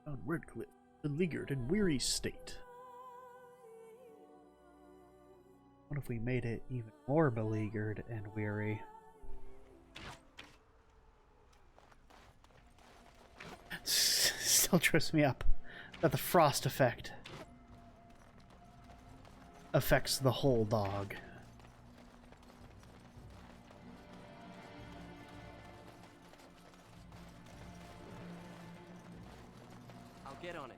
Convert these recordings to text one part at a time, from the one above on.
Found Redcliffe, beleaguered and weary state. What if we made it even more beleaguered and weary? Still trips me up that the frost effect affects the whole dog. I'll get on it.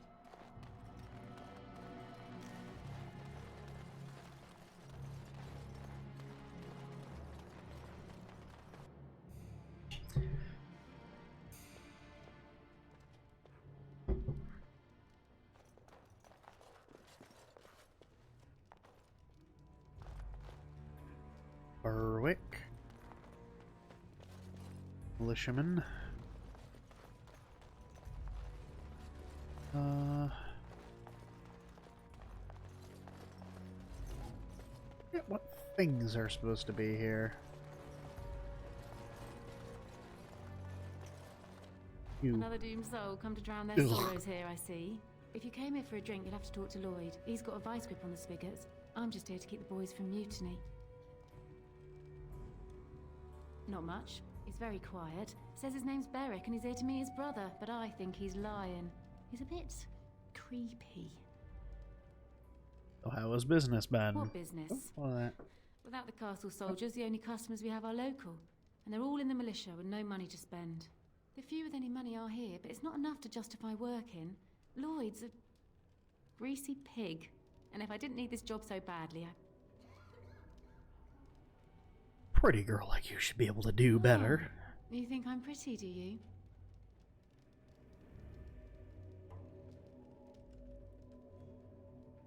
Berwick. Militiaman. Yeah, what things are supposed to be here? You. Another doomed soul come to drown their sorrows here, I see. If you came here for a drink, you'll have to talk to Lloyd. He's got a vice grip on the spigots. I'm just here to keep the boys from mutiny. Not much. He's very quiet. Says his name's Beric and he's here to meet his brother, but I think he's lying. He's a bit creepy. So how was business, Ben? What business? What? Without the castle soldiers, the only customers we have are local. And they're all in the militia with no money to spend. The few with any money are here, but it's not enough to justify working. Lloyd's a greasy pig. And if I didn't need this job so badly, Pretty girl like you should be able to do better. You think I'm pretty, do you?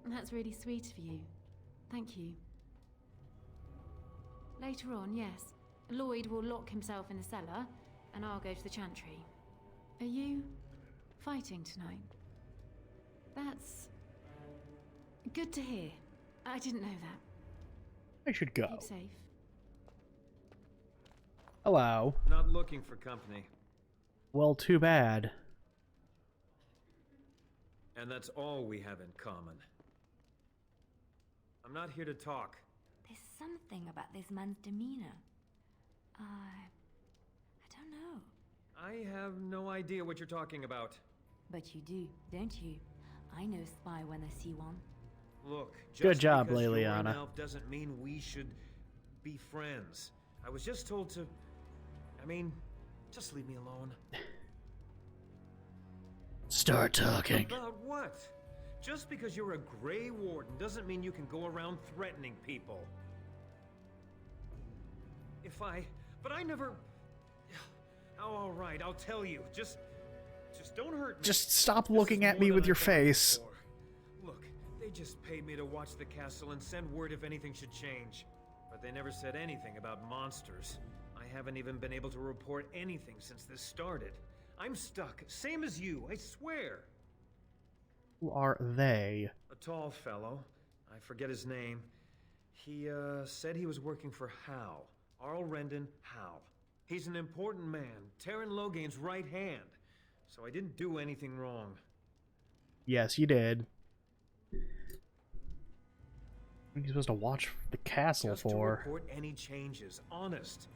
That's really sweet of you. Thank you. Later on, yes. Lloyd will lock himself in the cellar, and I'll go to the chantry. Are you fighting tonight? That's good to hear. I didn't know that. I should go. Keep safe. Hello. Not looking for company. Well, too bad. And that's all we have in common. I'm not here to talk. There's something about this man's demeanor. I don't know. I have no idea what you're talking about. But you do, don't you? I know spy when I see one. Look, just Good job, because you're Liliana. an elf doesn't mean we should be friends. I was just told to... I mean, just leave me alone. Start talking. About what? Just because you're a Grey Warden doesn't mean you can go around threatening people. But I never... Oh, all right, I'll tell you. Just don't hurt me. Just stop This looking is at more me than with I your bargained face. for. Look, they just paid me to watch the castle and send word if anything should change. But they never said anything about monsters. I haven't even been able to report anything since this started. I'm stuck, same as you, I swear. Who are they? A tall fellow, I forget his name. He, said he was working for Hal. Arl Rendon Hal. He's an important man, Terran Logain's right hand. So I didn't do anything wrong. Yes, you did. What are you supposed to watch the castle Just to for? report any changes, honest.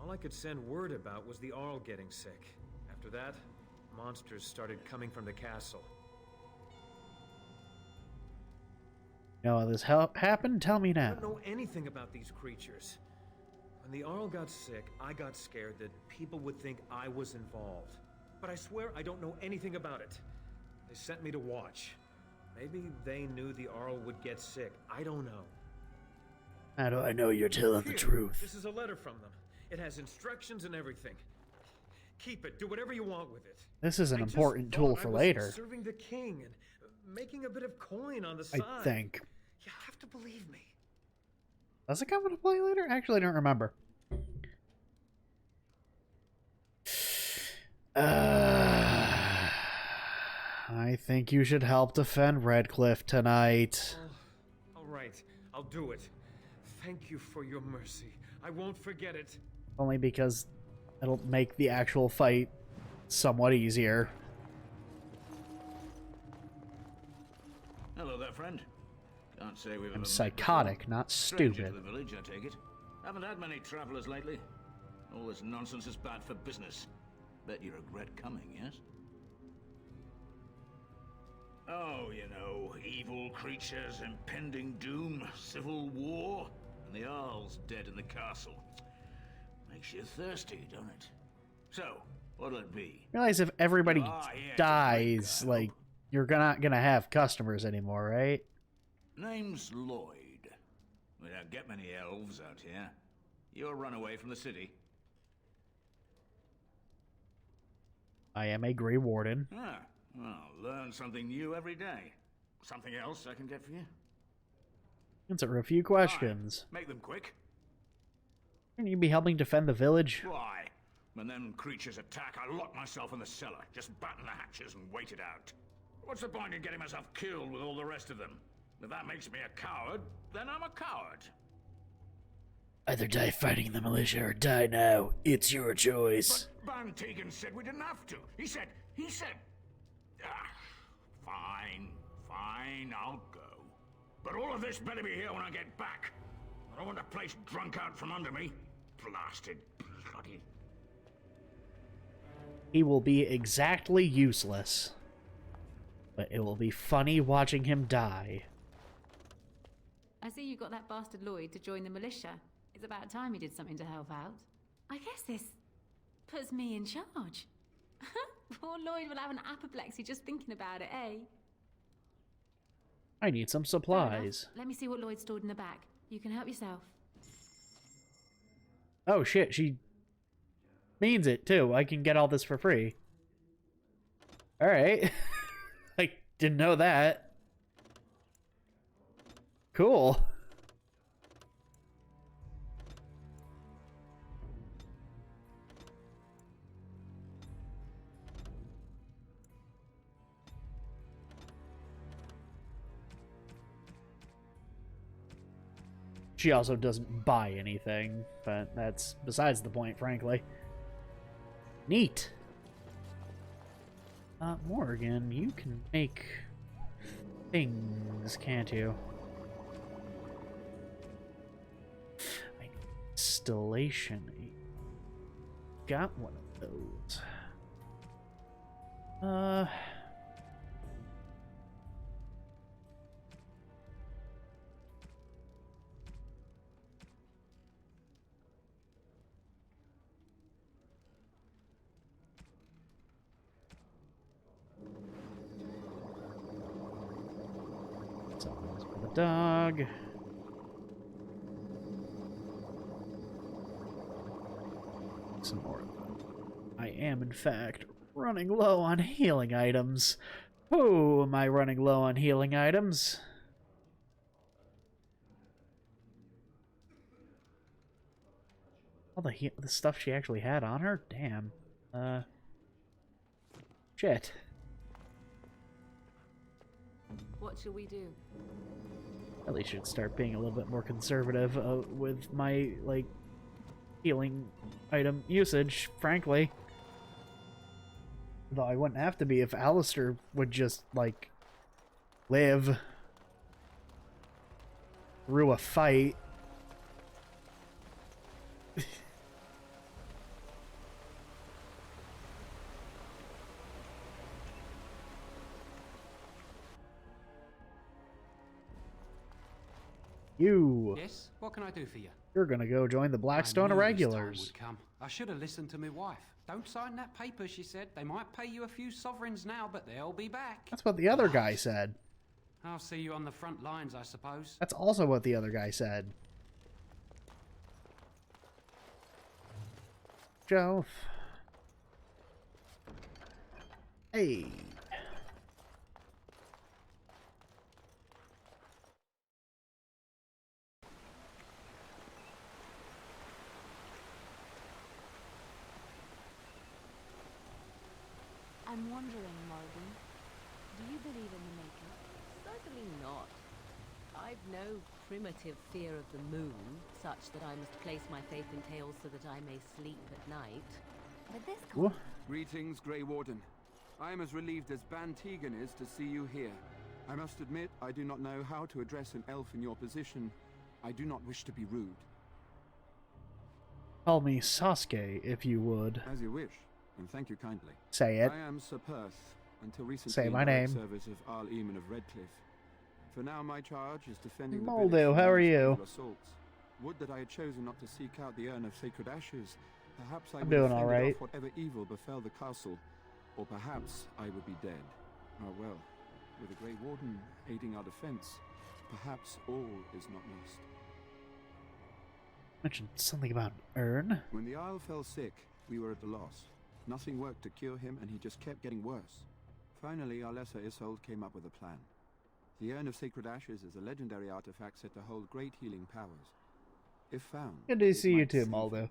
All I could send word about was the Arl getting sick. After that, monsters started coming from the castle. You know how this happened? Tell me I now. don't know anything about these creatures. When the Arl got sick, I got scared that people would think I was involved. But I swear I don't know anything about it. They sent me to watch. Maybe they knew the Arl would get sick. I don't know. How do I know you're telling the Here, truth? This is a letter from them. It has instructions and everything. Keep it. Do whatever you want with it. This is an I just important tool thought for I was later, serving the king and making a bit of coin on the I side. think. You have to believe me. Does it come into play later? Actually, I don't remember. I think you should help defend Redcliffe tonight. All right, I'll do it. Thank you for your mercy. I won't forget it. Only because it'll make the actual fight somewhat easier. there, friend? Can't say we've ever I'm met psychotic, before. not Stranger stupid. to the village, I take it. Haven't had many travelers lately. All this nonsense is bad for business. Bet you regret coming, yes? Oh, you know, evil creatures, impending doom, civil war, and the Earl's dead in the castle. Makes you thirsty, don't it? So, what'll it be? Realize if everybody Yeah, dies, I like, you're not gonna have customers anymore, right? Name's Lloyd. We don't get many elves out here. You're a runaway from the city. I am a Grey Warden. Ah, well, learn something new every day. Something else I can get for you? Answer a few questions. Aye, make them quick. Can you be helping defend the village? Why? When them creatures attack, I lock myself in the cellar. Just batten the hatches and wait it out. What's the point in getting myself killed with all the rest of them? If that makes me a coward, then I'm a coward. Either die fighting the militia or die now. It's your choice. But Van Tegan said we didn't have to. He said... Fine, I'll go. But all of this better be here when I get back. I don't want the place drunk out from under me. Blasted bloody... He will be exactly useless. But it will be funny watching him die. I see you got that bastard Lloyd to join the militia. It's about time he did something to help out. I guess this puts me in charge. Poor Lloyd will have an apoplexy just thinking about it, eh? I need some Fair supplies. enough. Let me see what Lloyd stored in the back. You can help yourself. Oh shit, she means it too. I can get all this for free. Alright. I didn't know that. Cool. She also doesn't buy anything, but that's besides the point, frankly. Neat. Morgan, you can make things, can't you? Installation. Got one of those. Something's for the dog. Some more. I am, in fact, running low on healing items. Oh, am I running low on healing items? All the stuff she actually had on her? Damn. Shit. What shall we do? Really should start being a little bit more conservative with my, like, healing item usage, frankly. Though I wouldn't have to be if Alistair would just, like, live through a fight. You. Yes? What can I do for you? You're gonna go join the Blackstone I knew Irregulars. this time would come. I should have listened to my wife. Don't sign that paper, she said. They might pay you a few sovereigns now, but they'll be back. That's what the other guy said. I'll see you on the front lines, I suppose. That's also what the other guy said. Joe. Hey. I'm wondering, Morgan, do you believe in the Maker? Certainly not. I've no primitive fear of the moon, such that I must place my faith in tales so that I may sleep at night. But this Greetings, Grey Warden. I am as relieved as Van Tegan is to see you here. I must admit, I do not know how to address an elf in your position. I do not wish to be rude. Call me Sasuke, if you would. As you wish, and thank you kindly. Say it. I am Sir Perth, until recently Say my in direct name. service of Arl Eamon of Redcliffe. For now, my charge is defending the Moldo, village from how are these you? evil assaults. Would that I had chosen not to seek out the urn of sacred ashes. Perhaps I I'm would have doing all fended right. off whatever evil befell the castle, or perhaps I would be dead. Oh well, with the Grey Warden aiding our defense, perhaps all is not lost. Mentioned something about an urn. When the Isle fell sick, we were at a loss. Nothing worked to cure him, and he just kept getting worse. Finally, our lesser Isolde came up with a plan. The Urn of Sacred Ashes is a legendary artifact said to hold great healing powers. If found, Good to it see you might too, save Moldo. him.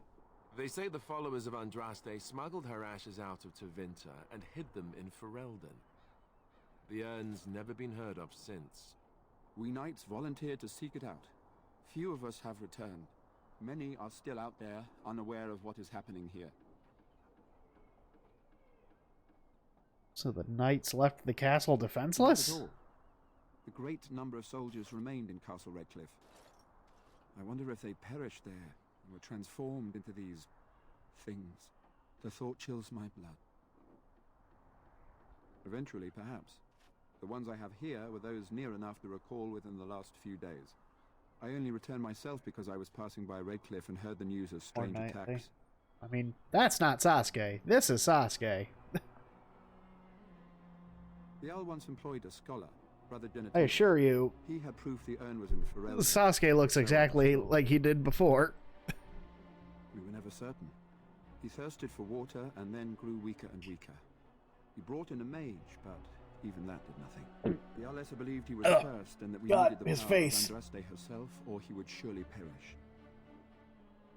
They say the followers of Andraste smuggled her ashes out of Tevinter and hid them in Ferelden. The urn's never been heard of since. We knights volunteered to seek it out. Few of us have returned. Many are still out there, unaware of what is happening here. So the knights left the castle Not defenseless? at all. A great number of soldiers remained in Castle Redcliffe. I wonder if they perished there and were transformed into these things. The thought chills my blood. Eventually, perhaps. The ones I have here were those near enough to recall within the last few days. I only returned myself because I was passing by Redcliffe and heard the news of strange Fortnightly. attacks. I mean, that's not Sasuke. This is Sasuke. The Owl once employed a scholar, Brother Genetine. I assure you, He had proof the urn was in Ferelden. Sasuke looks exactly like he did before. We were never certain. He thirsted for water and then grew weaker and weaker. He brought in a mage, but even that did nothing. The Alessa believed he was cursed and that we God, needed the his power face. of Andraste herself, or he would surely perish.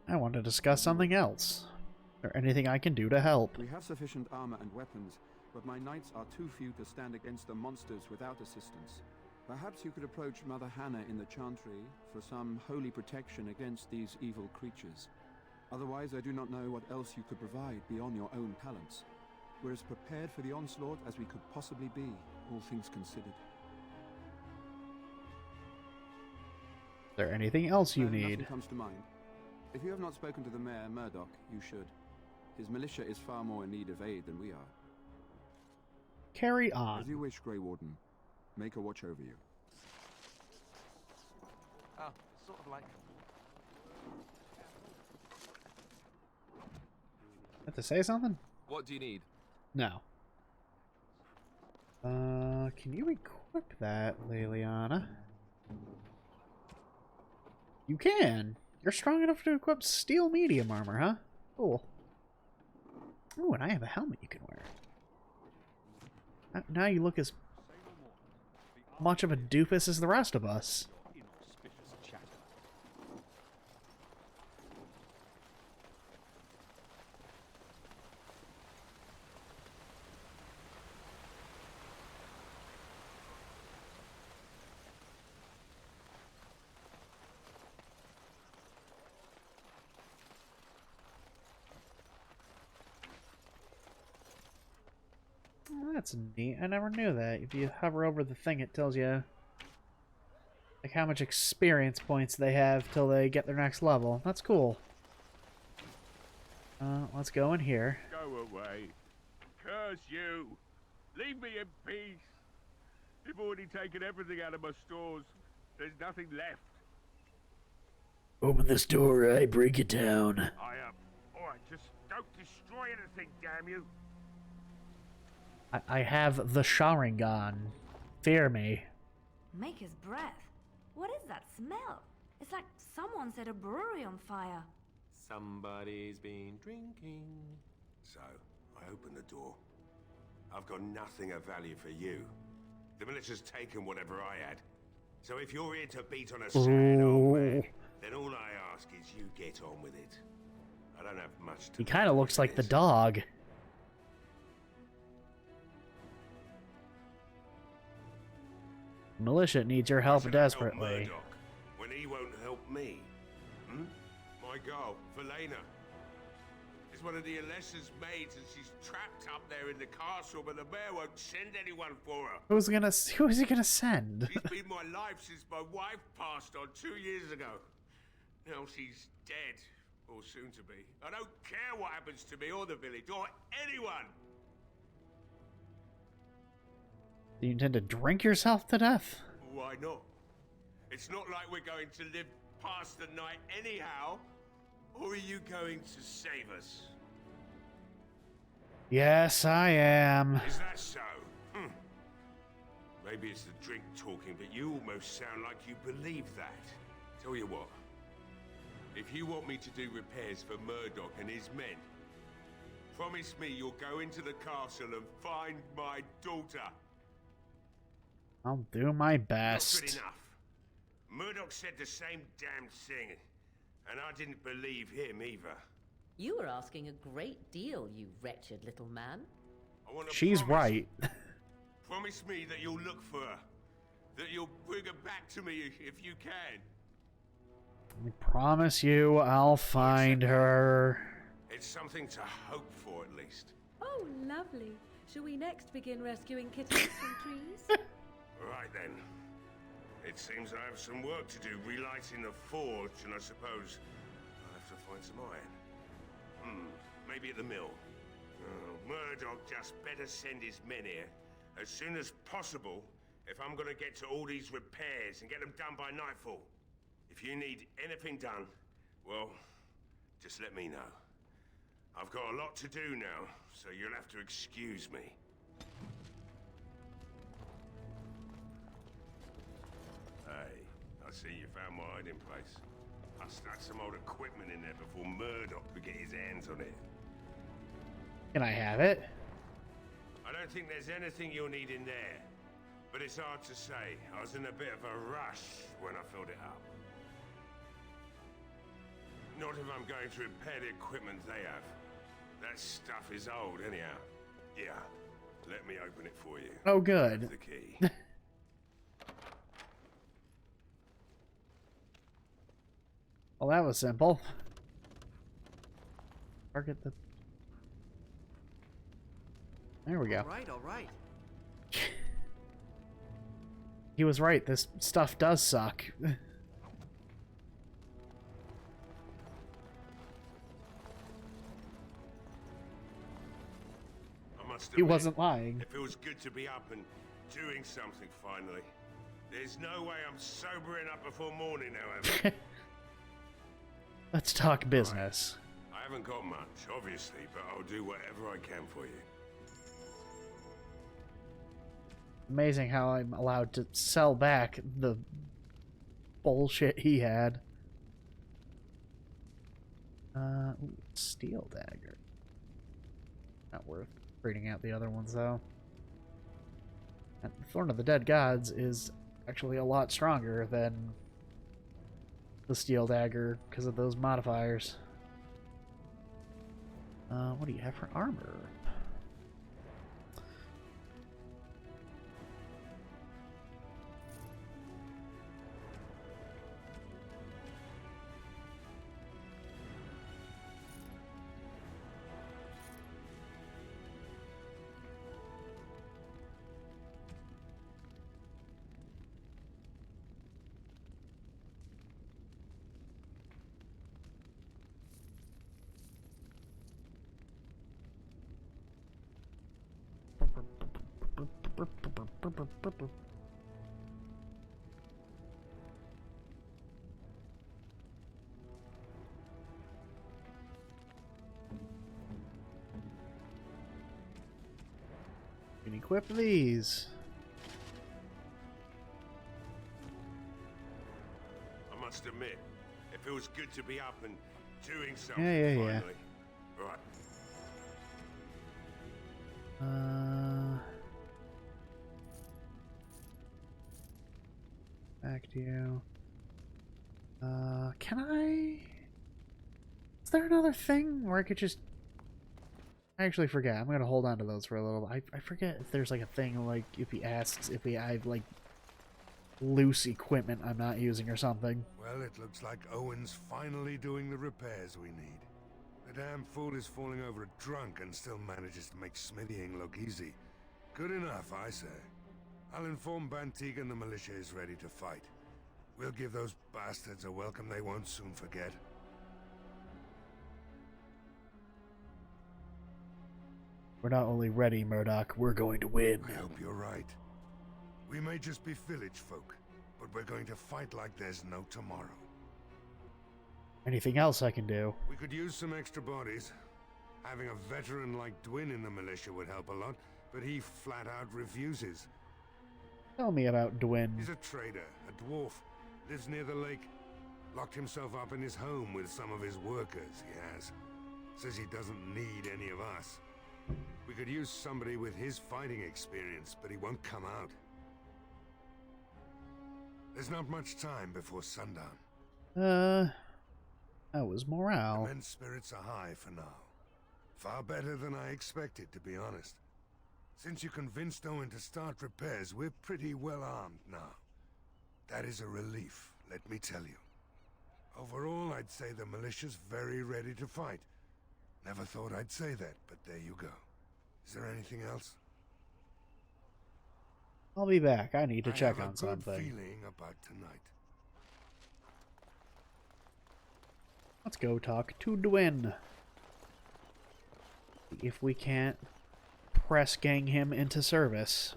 I want to discuss something else. Is there anything I can do to help? We have sufficient armor and weapons, but my knights are too few to stand against the monsters without assistance. Perhaps you could approach Mother Hannah in the Chantry for some holy protection against these evil creatures. Otherwise, I do not know what else you could provide beyond your own talents. We're as prepared for the onslaught as we could possibly be, all things considered. Is there anything else you Nothing need? comes to mind. If you have not spoken to the Mayor, Murdoch, you should. His militia is far more in need of aid than we are. Carry As on. you wish, Grey Warden. Make a watch over you. Oh, it's sort of like... Have to say something? What do you need? No. Can you equip that, Liliana? You can! You're strong enough to equip steel medium armor, huh? Cool. Ooh, and I have a helmet you can wear. Now you look as much of a doofus as the rest of us. Oh, that's neat. I never knew that. If you hover over the thing, it tells you like how much experience points they have till they get their next level. That's cool. Let's go in here. Go away. Curse you. Leave me in peace. You've already taken everything out of my stores. There's nothing left. Open this door, I break it down. Alright, just don't destroy anything, damn you. I have the Sharingan. Fear me. Maker's breath. What is that smell? It's like someone set a brewery on fire. Somebody's been drinking. So, I opened the door. I've got nothing of value for you. The militia's taken whatever I had. So if you're here to beat on a sad old man, then all I ask is you get on with it. I don't have much to... He kind of looks like the dog. Militia needs your help desperately. Murdoch when he won't help me. Hmm? My girl, Valena. Is There's one of the Alessa's maids, and she's trapped up there in the castle, but the mayor won't send anyone for her. Who is he gonna send? She's been my life since my wife passed on 2 years ago. Now she's dead, or soon to be. I don't care what happens to me or the village, or anyone. Do you intend to drink yourself to death? Why not? It's not like we're going to live past the night anyhow. Or are you going to save us? Yes, I am. Is that so? Maybe it's the drink talking, but you almost sound like you believe that. Tell you what. If you want me to do repairs for Murdoch and his men, promise me you'll go into the castle and find my daughter. I'll do my Not best. good enough. Murdoch said the same damn thing. And I didn't believe him either. You were asking a great deal, you wretched little man. I want to She's right. Promise me that you'll look for her. That you'll bring her back to me if you can. I promise you I'll find her. It's something to hope for, at least. Oh, lovely. Shall we next begin rescuing kittens from trees? Right then. It seems I have some work to do relighting the forge, and I suppose I'll have to find some iron. Maybe at the mill. Murdoch just better send his men here as soon as possible if I'm gonna get to all these repairs and get them done by nightfall. If you need anything done, well, just let me know. I've got a lot to do now, so you'll have to excuse me. Hey, I see you found my hiding place. I stuck some old equipment in there before Murdoch could get his hands on it. Can I have it? I don't think there's anything you'll need in there, but it's hard to say. I was in a bit of a rush when I filled it up. Not if I'm going to repair the equipment they have. That stuff is old anyhow. Yeah, let me open it for you. Oh, good. Have the key. Well, that was simple. Target the... There we go. All right. He was right. This stuff does suck. He wasn't lying. It feels good to be up and doing something finally. There's no way I'm sobering up before morning, however. Let's talk business. I haven't got much, obviously, but I'll do whatever I can for you. Amazing how I'm allowed to sell back the bullshit he had. Ooh, steel dagger. Not worth reading out the other ones, though. And Thorn of the Dead Gods is actually a lot stronger than the steel dagger because of those modifiers. What do you have for armor? You can equip these. I must admit, it feels good to be up and doing something Yeah. finally. Right. Back to you. Can I... Is there another thing where I could just... I actually forget. I'm gonna hold on to those for a little. I forget if there's like a thing like if he asks if I have like loose equipment I'm not using or something. Well, it looks like Owen's finally doing the repairs we need. The damn fool is falling over a drunk and still manages to make smithying look easy. Good enough, I say. I'll inform Bantigan the militia is ready to fight. We'll give those bastards a welcome they won't soon forget. We're not only ready, Murdoch, we're going to win. I hope you're right. We may just be village folk, but we're going to fight like there's no tomorrow. Anything else I can do? We could use some extra bodies. Having a veteran like Dwin in the militia would help a lot, but he flat out refuses. Tell me about Dwin. He's a trader, a dwarf, lives near the lake. Locked himself up in his home with some of his workers, he has. Says he doesn't need any of us. We could use somebody with his fighting experience, but he won't come out. There's not much time before sundown. That was morale. The men's spirits are high for now. Far better than I expected, to be honest. Since you convinced Owen to start repairs, we're pretty well armed now. That is a relief, let me tell you. Overall, I'd say the militia's very ready to fight. Never thought I'd say that, but there you go. Is there anything else? I'll be back. I need to check on I have a something. good feeling about tonight. Let's go talk to Dwin. If we can't press gang him into service.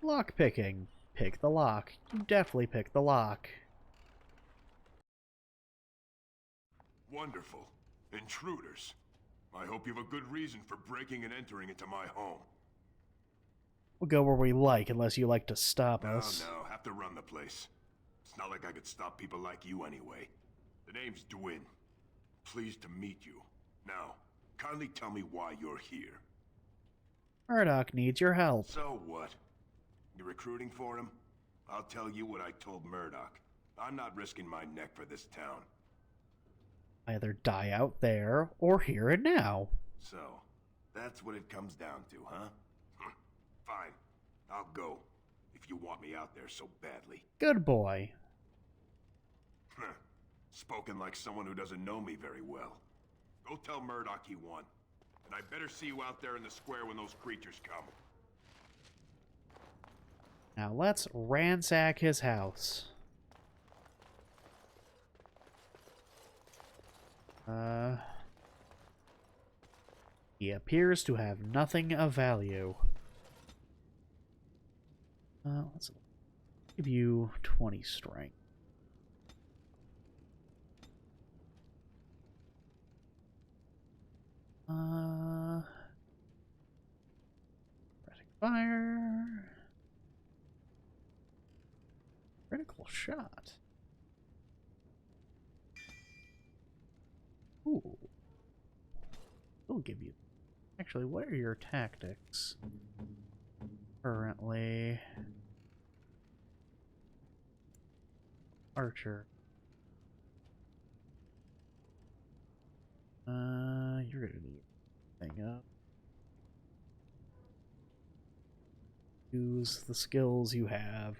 Lock picking. Pick the lock. You definitely pick the lock. Wonderful. Intruders. I hope you have a good reason for breaking and entering into my home. We'll go where we like, unless you like to stop us. No, have to run the place. It's not like I could stop people like you anyway. The name's Dwin. Pleased to meet you. Now, kindly tell me why you're here. Murdoch needs your help. So what? You're recruiting for him? I'll tell you what I told Murdoch. I'm not risking my neck for this town. Either die out there, or here and now. So, that's what it comes down to, huh? Fine. I'll go. If you want me out there so badly. Good boy. Spoken like someone who doesn't know me very well. Go tell Murdoch he won. And I better see you out there in the square when those creatures come. Now let's ransack his house. He appears to have nothing of value. Let's give you 20 strength. Fire. Critical shot. Ooh. We'll give you... Actually, what are your tactics? Currently... Archer. You're gonna need thing up. Use the skills you have.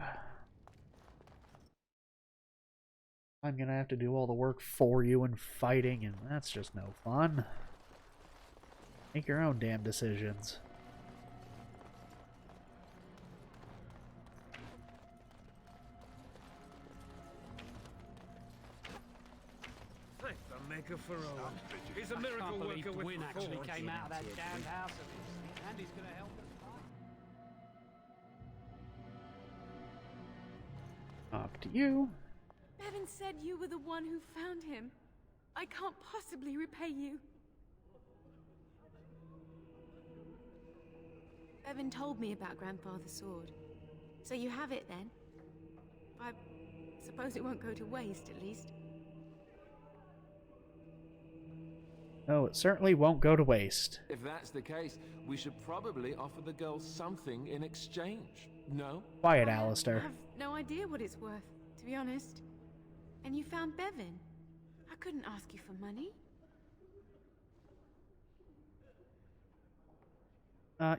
I'm gonna have to do all the work for you in fighting, and that's just no fun. Make your own damn decisions. Thank the Maker for all. He's a miracle worker with Gwyn actually force. came out of that damned house of his, and he's gonna help us fight. Up to you. Bevan said you were the one who found him. I can't possibly repay you. Bevan told me about Grandfather's sword. So you have it then? I suppose it won't go to waste, at least. Oh, it certainly won't go to waste. If that's the case, we should probably offer the girl something in exchange. No? Quiet, Alistair. I have no idea what it's worth, to be honest. And you found Bevan. I couldn't ask you for money.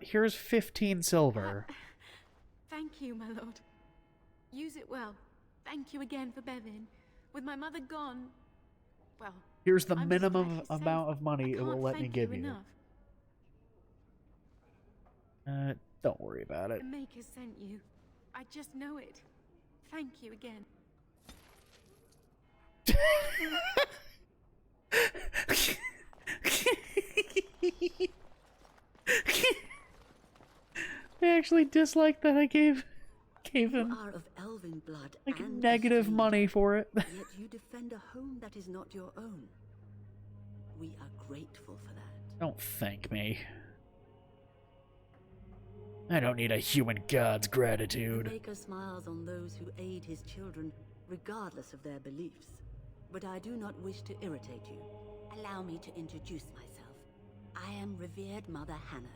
Here's 15 silver. Thank you, my lord. Use it well. Thank you again for Bevin. With my mother gone, well, Here's the I'm just minimum glad she's amount safe. of money I it will can't let me thank give you. enough. Don't worry about it. The Maker sent you. I just know it. Thank you again. I actually dislike that I gave You him are of elven blood like and negative esteemed, money for it. yet you defend a home that is not your own. We are grateful for that. Don't thank me. I don't need a human god's The gratitude. Maker smiles on those who aid his children, regardless of their beliefs. But I do not wish to irritate you. Allow me to introduce myself. I am revered Mother Hannah,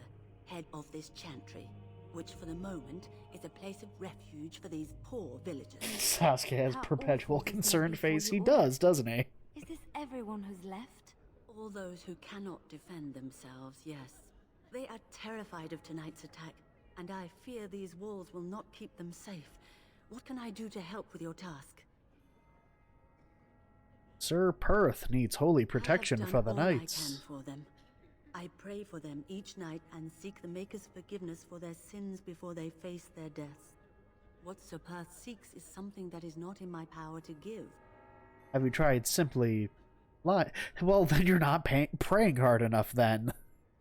head of this chantry, which for the moment is a place of refuge for these poor villagers. Sasuke has How perpetual awful is it concerned before face. you He all? does, doesn't he? Is this everyone who's left? All those who cannot defend themselves, yes. They are terrified of tonight's attack, and I fear these walls will not keep them safe. What can I do to help with your task? Sir Perth needs holy protection I have for done the all knights. I can for them. I pray for them each night and seek the Maker's forgiveness for their sins before they face their deaths. What Sir Perth seeks is something that is not in my power to give. Have you tried simply lie? Well, then you're not praying hard enough then.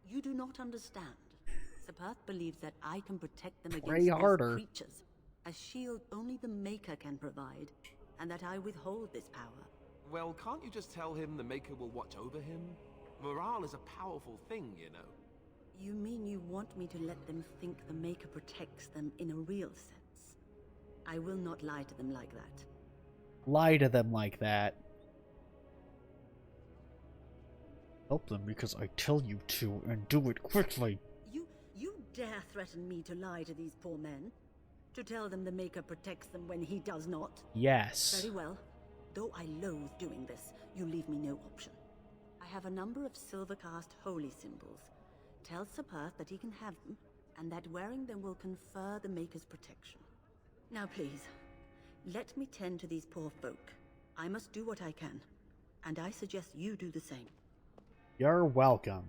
You do not understand. Sir Perth believes that I can protect them Pray against harder. these creatures, a shield only the Maker can provide, and that I withhold this power. Well, can't you just tell him the Maker will watch over him? Morale is a powerful thing, you know. You mean you want me to let them think the Maker protects them in a real sense? I will not lie to them like that. Lie to them like that. Help them because I tell you to, and do it quickly. You dare threaten me to lie to these poor men? To tell them the Maker protects them when he does not? Yes. Very well. Though I loathe doing this, you leave me no option. I have a number of silver-cast holy symbols. Tell Sir Perth that he can have them, and that wearing them will confer the Maker's protection. Now please, let me tend to these poor folk. I must do what I can, and I suggest you do the same. You're welcome.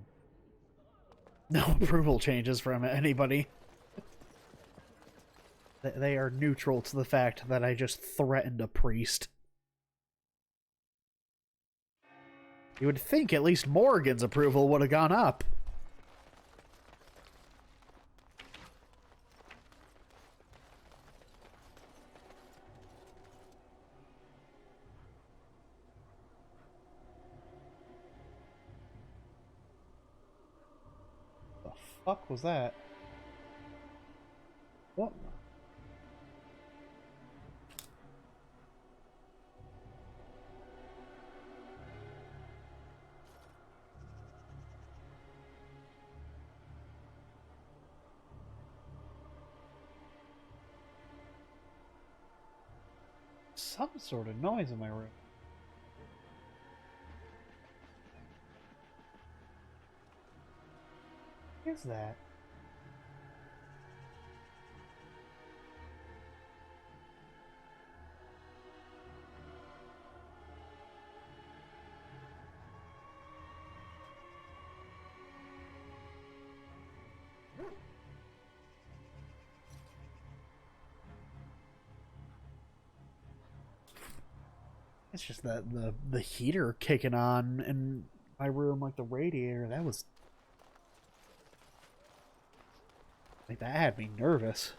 No approval changes from anybody. They are neutral to the fact that I just threatened a priest. You would think at least Morgan's approval would have gone up. The fuck was that? What? Some sort of noise in my room. What is that? It's just that the heater kicking on in my room, like the radiator. That was like that had me nervous.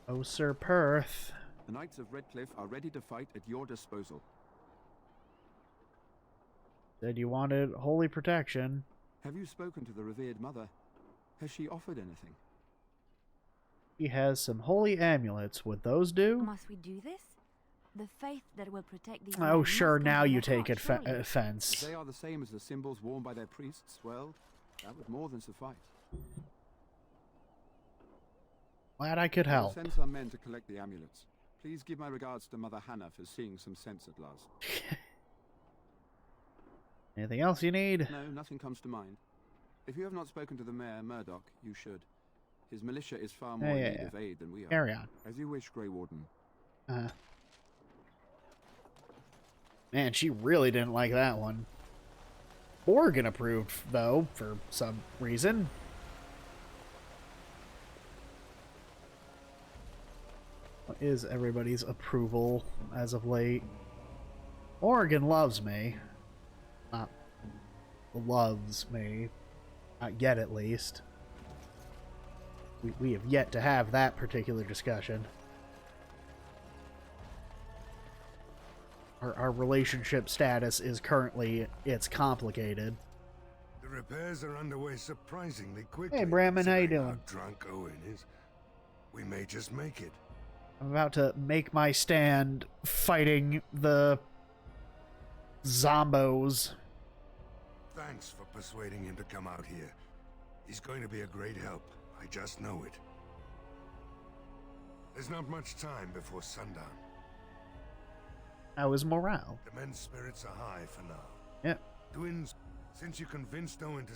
Oh, Sir Perth. The Knights of Redcliffe are ready to fight at your disposal. Said you wanted holy protection. Have you spoken to the revered mother? Has she offered anything? He has some holy amulets. Would those do? Must we do this? The faith that will protect these Oh, men sure, must come now from you their take heart, surely. If offense. they are the same as the symbols worn by their priests, well, that would more than suffice. Glad I could I'll help. send some men to collect the amulets. Please give my regards to Mother Hannah for seeing some sense at last. Anything else you need? No, nothing comes to mind. If you have not spoken to the Mayor, Murdoch, you should. His militia is far more in need of aid than we are. Carry on. As you wish, Grey Warden. Man, she really didn't like that one. Morgan approved, though, for some reason. What is everybody's approval as of late? Oregon loves me. Not loves me. Not yet, at least. We have yet to have that particular discussion. Our relationship status is currently, it's complicated. The repairs are underway surprisingly quickly. Hey, Bramman, how you considering doing? How drunk Owen is. We may just make it. I'm about to make my stand fighting the zombos. Thanks for persuading him to come out here. He's going to be a great help. I just know it. There's not much time before sundown. How is morale? The men's spirits are high for now. Yeah. Twins, since you convinced Owen to...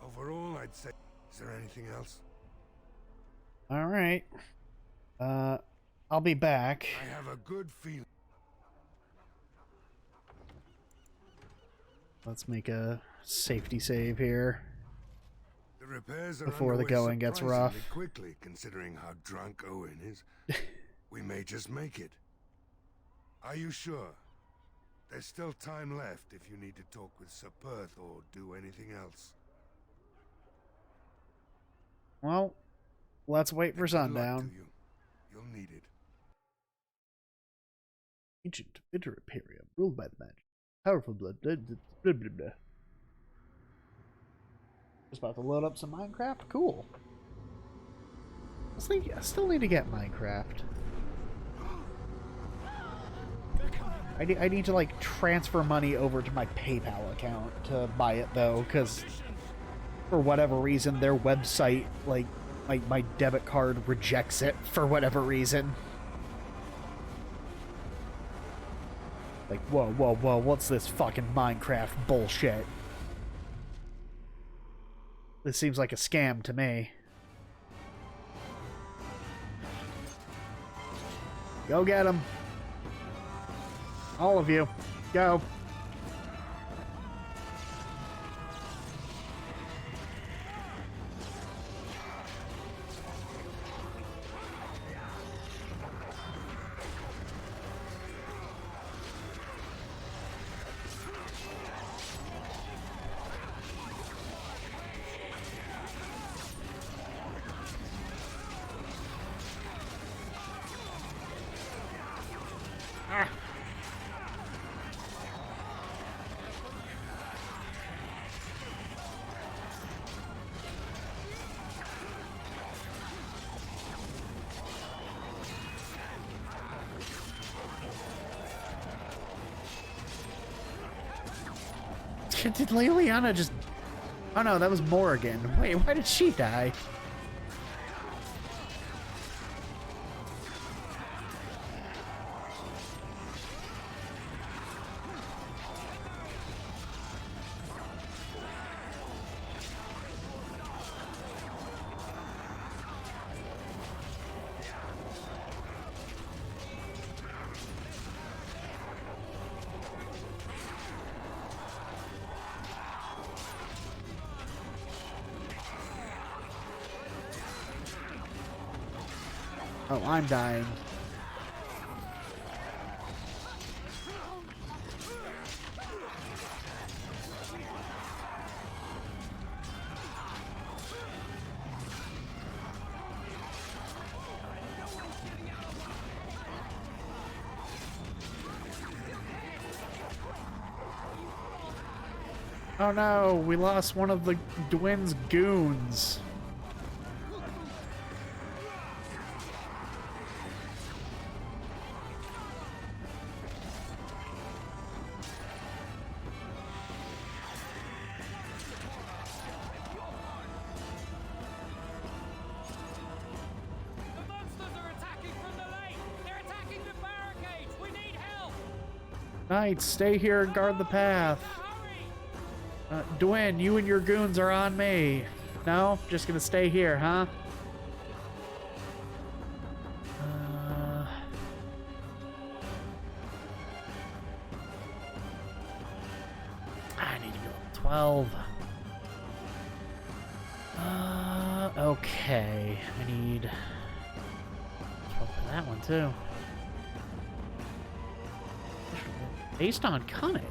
Overall, I'd say... Is there anything else? Alright. I'll be back. I have a good feeling. Let's make a safety save here. The repairs are before the underway going gets rough. surprisingly quickly, considering how drunk Owen is. We may just make it. Are you sure? There's still time left if you need to talk with Sir Perth or do anything else. Well, let's wait for Good luck sundown. to you. You'll need it. Ancient bitter Imperium, ruled by the magic. Powerful blood. Blah, blah, blah, blah, blah. Just about to load up some Minecraft. Cool. I still need to get Minecraft. I need to, like, transfer money over to my PayPal account to buy it, though, because for whatever reason, their website, like, my debit card rejects it for whatever reason. Like, whoa, whoa, whoa, what's this fucking Minecraft bullshit? This seems like a scam to me. Go get him. All of you. Go. Did Liliana just... Oh no, that was Morgan. Wait, why did she die? Oh, I'm dying. Oh no, we lost one of the Dwin's goons. Knights, stay here and guard the path. Dwayne, you and your goons are on me. No? Just gonna stay here, huh? I need to go up 12. Okay. I need 12 for that one, too. Based on cunning.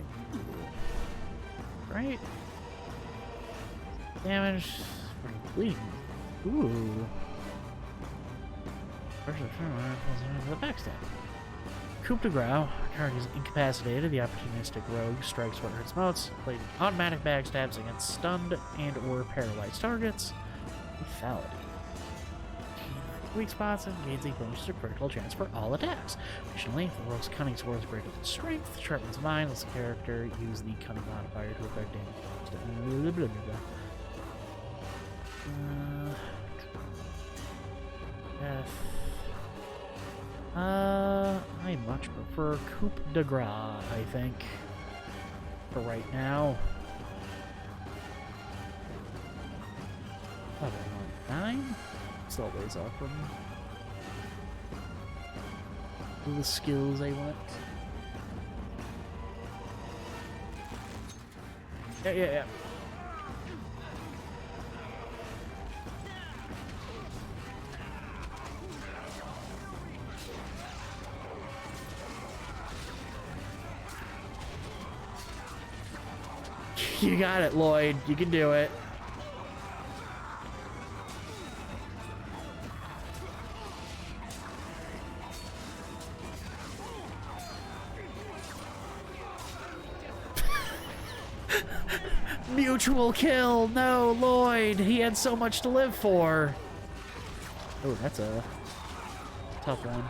Right? Damage. Bleeding. Ooh. The backstab. Coup de grace. Target is incapacitated. The opportunistic rogue strikes what hurts most. Played automatic backstabs against stunned and or paralyzed targets. Lethality. Weak spots and gains a bonus to critical chance for all attacks. Additionally, if the rogue's cunning score is greater than strength, sharpens mind, lets the character use the cunning modifier to affect damage. I much prefer coup de grace, I think, for right now. Level 9? Still ways off from the skills I want. Yeah. You got it, Lloyd. You can do it. Mutual kill! No, Lloyd! He had so much to live for! Oh, that's a tough one.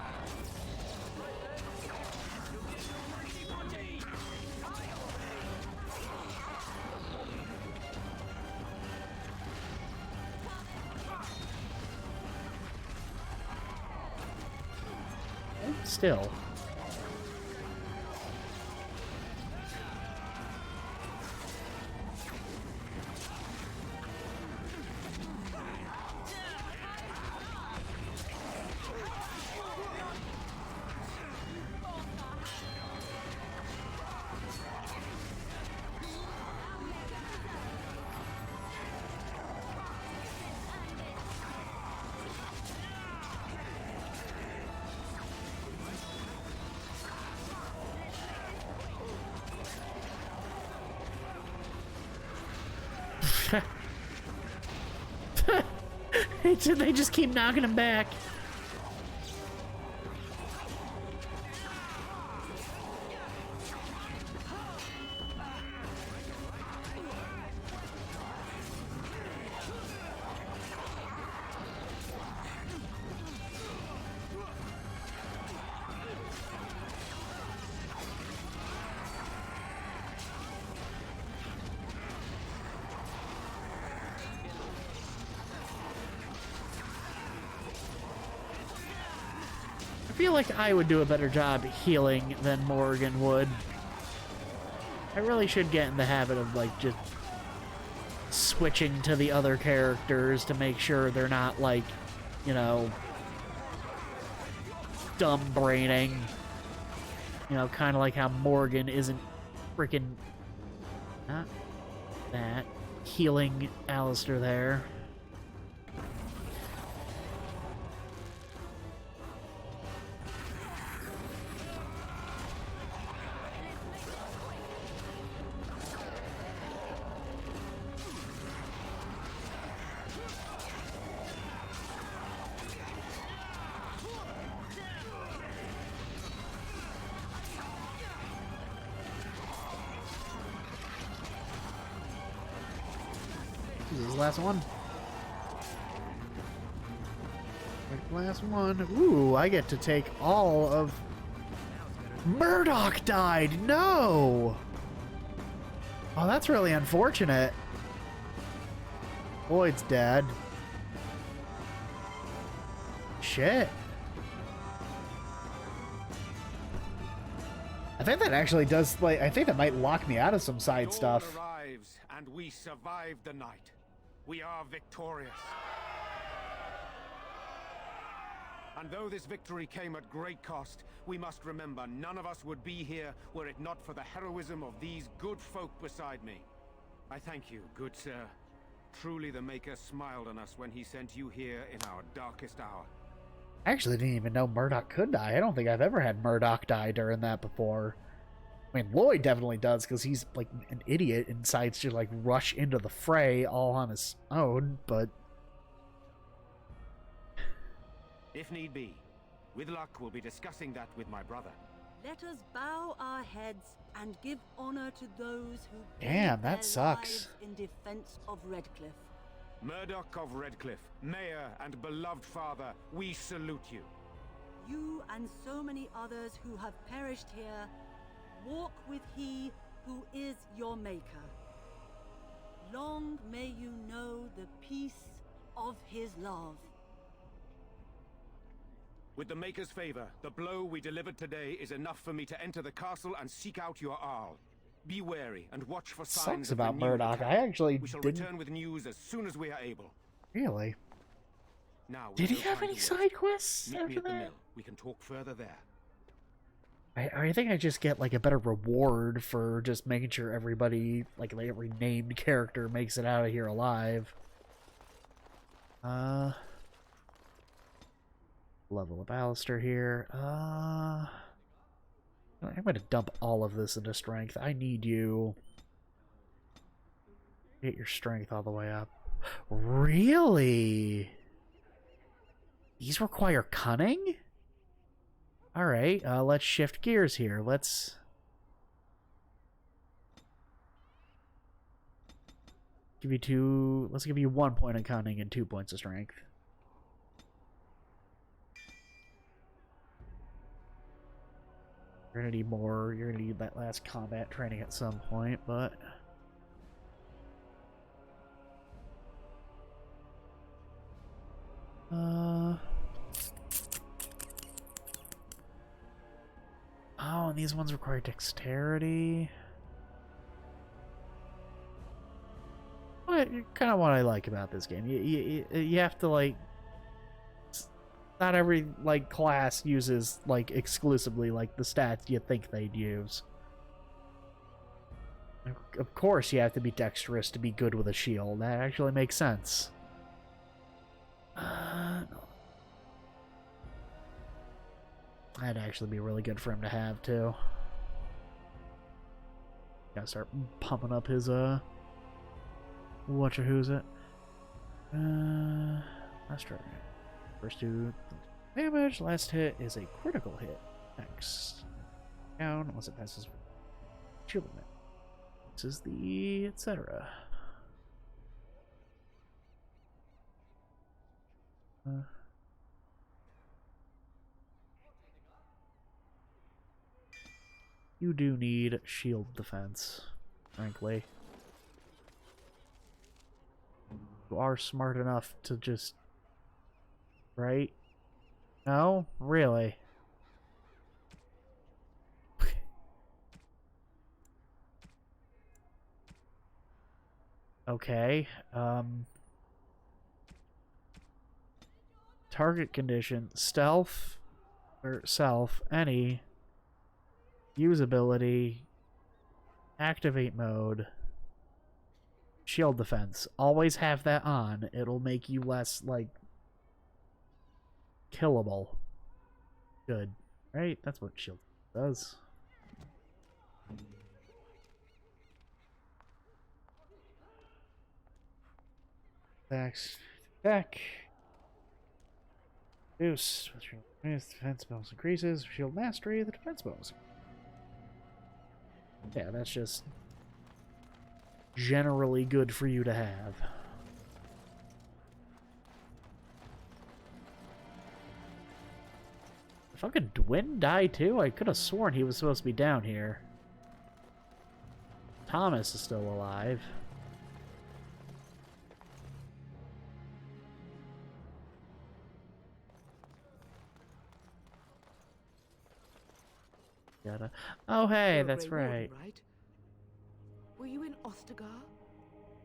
Still. They just keep knocking him back. I feel like I would do a better job healing than Morgan would. I really should get in the habit of, like, just switching to the other characters to make sure they're not, like, you know, dumb braining. You know, kind of like how Morgan isn't freaking, not that, healing Alistair there. This is the last one. Last one. Ooh, I get to take all of... Murdoch died! No! Oh, that's really unfortunate. Lloyd's dead. Shit. I think that actually does, like, I think that might lock me out of some side stuff. Arrives, and we survived the night. We are victorious. And though this victory came at great cost, we must remember none of us would be here were it not for the heroism of these good folk beside me. I thank you, good sir. Truly the Maker smiled on us when he sent you here in our darkest hour. I actually didn't even know Murdoch could die. I don't think I've ever had Murdoch die during that before. I mean, Lloyd definitely does, because he's, like, an idiot and decides to, like, rush into the fray all on his own, but... If need be, with luck we'll be discussing that with my brother. Let us bow our heads and give honor to those who Damn, gave that their sucks. lives in defense of Redcliffe. Murdoch of Redcliffe, mayor and beloved father, we salute you. You and so many others who have perished here, walk with he who is your maker. Long may you know the peace of his love. With the Maker's favor, the blow we delivered today is enough for me to enter the castle and seek out your Arl. Be wary and watch for signs Sucks of about renewed Murdoch. attack. I actually We shall didn't... return with news as soon as we are able. Really? Now, Did he have any side quests Meet me after at the that? mill. We can talk further there. I think I just get, like, a better reward for just making sure everybody, like every named character makes it out of here alive. Level of Alistair here. I'm going to dump all of this into strength. I need you. Get your strength all the way up. Really? These require cunning? Alright, let's shift gears here. Let's give you let's give you 1 point of cunning and 2 points of strength. You're gonna need more. You're gonna need that last combat training at some point, but... Oh, and these ones require dexterity. Kind of what I like about this game. You have to, like... Not every, like, class uses, like, exclusively, like, the stats you think they'd use. Of course you have to be dexterous to be good with a shield. That actually makes sense. That'd actually be really good for him to have, too. Gotta start pumping up his, who's it? Let's try. First do damage, last hit is a critical hit. Next. Down, unless it passes shield limit. This is the etc. You do need shield defense, frankly. You are smart enough to just... Right? No? Really? Okay. Target condition. Stealth. Or self. Any. Usability. Activate mode. Shield defense. Always have that on. It'll make you less, like... killable. Good. Right? That's what shield does. Attack. Boost. Defense bonus increases. Shield mastery. The defense bonus. Yeah, that's just generally good for you to have. Fucking Dwin die too? I could have sworn he was supposed to be down here. Thomas is still alive. Jetta. Oh, hey, You're a that's Grey right. Warden, right? Were you in Ostagar?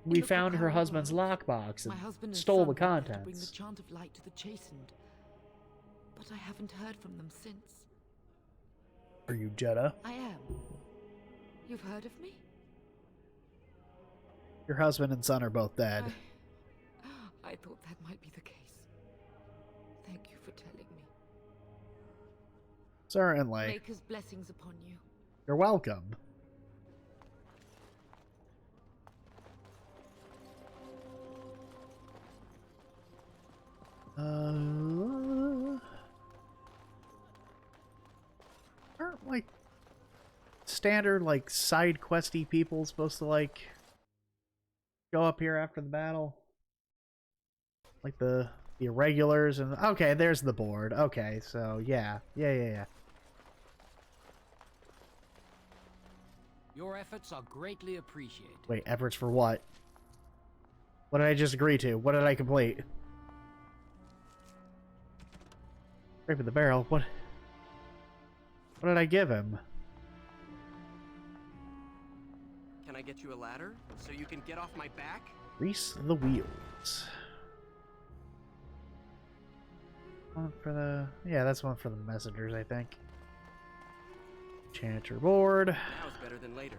We In the found her Preparer husband's world? lockbox My and husband and stole son the went there to bring the contents. chant of light to the chastened. But I haven't heard from them since. Are you Jetta? I am. You've heard of me? Your husband and son are both dead. I thought that might be the case. Thank you for telling me. Certainly. Maker's blessings upon you. You're welcome. Aren't like standard like side questy people supposed to like go up here after the battle? Like the irregulars and okay, there's the board. Okay, so yeah. Your efforts are greatly appreciated. Wait, efforts for what? What did I just agree to? What did I complete? Scrape of the barrel. What did I give him? Can I get you a ladder so you can get off my back? Grease the wheels. One for the... yeah, that's one for the messengers, I think. Enchanter board. Now's better than later.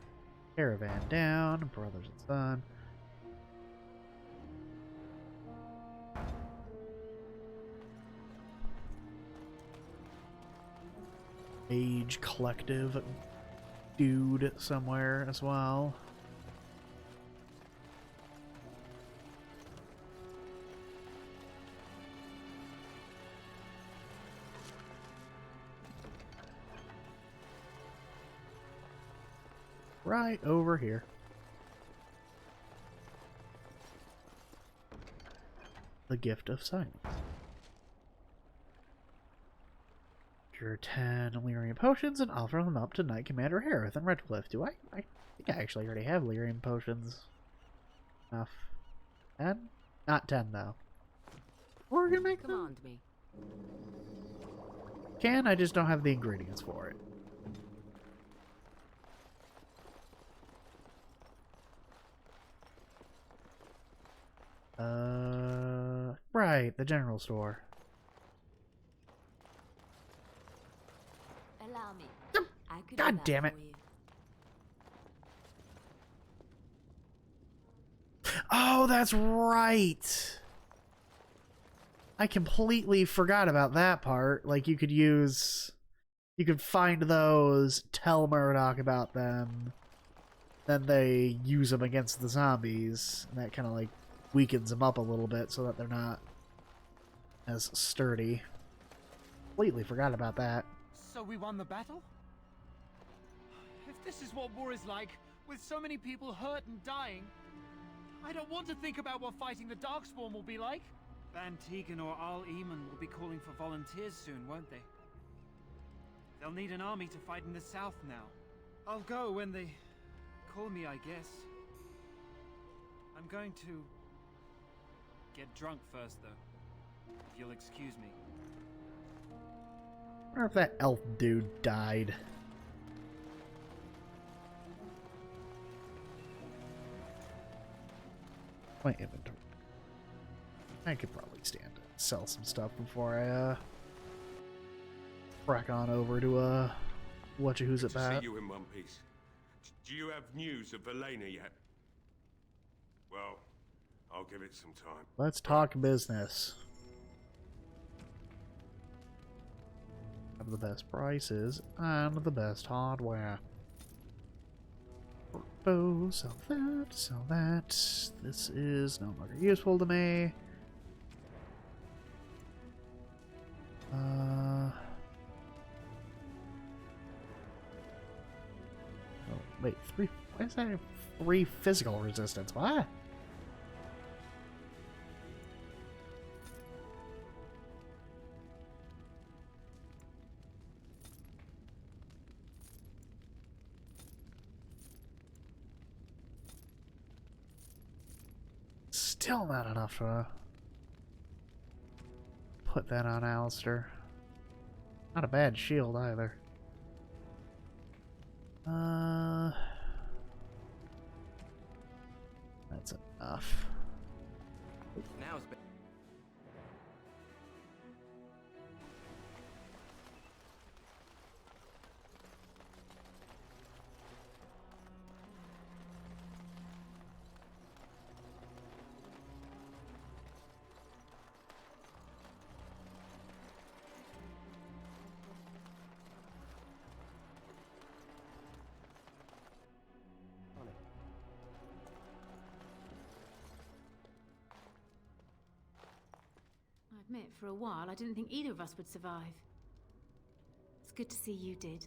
Caravan down. Brothers and son. Mage collective dude somewhere as well. Right over here. The gift of silence. Cure 10 lyrium potions and offer them up to Knight Commander Harith and Redcliffe. Do I think I actually already have lyrium potions. Enough. 10? Not 10 though. We're gonna make Command me. Can, I just don't have the ingredients for it. Right, the general store. Allow me. I could God damn it. Oh, that's right. I completely forgot about that part. Like, you could find those, tell Murdoch about them, then they use them against the zombies, and that kind of, like, weakens them up a little bit so that they're not as sturdy. Completely forgot about that. So we won the battle? If this is what war is like, with so many people hurt and dying, I don't want to think about what fighting the Darkspawn will be like. Van Tegan or Al Eamon will be calling for volunteers soon, won't they? They'll need an army to fight in the south now. I'll go when they call me, I guess. I'm going to get drunk first, though. If you'll excuse me. I wonder if that elf dude died. My inventory. I could probably stand to sell some stuff before I crack on over to who's at To bat. see you in one piece. Do you have news of Elena yet? Well, I'll give it some time. Let's talk business. Have the best prices and the best hardware. Oh, sell that, sell that. This is no longer useful to me. Oh, wait, 3. Why is that 3 physical resistance? What? Still not enough to put that on Alistair. Not a bad shield either. That's enough. Now's I admit, for a while, I didn't think either of us would survive. It's good to see you did.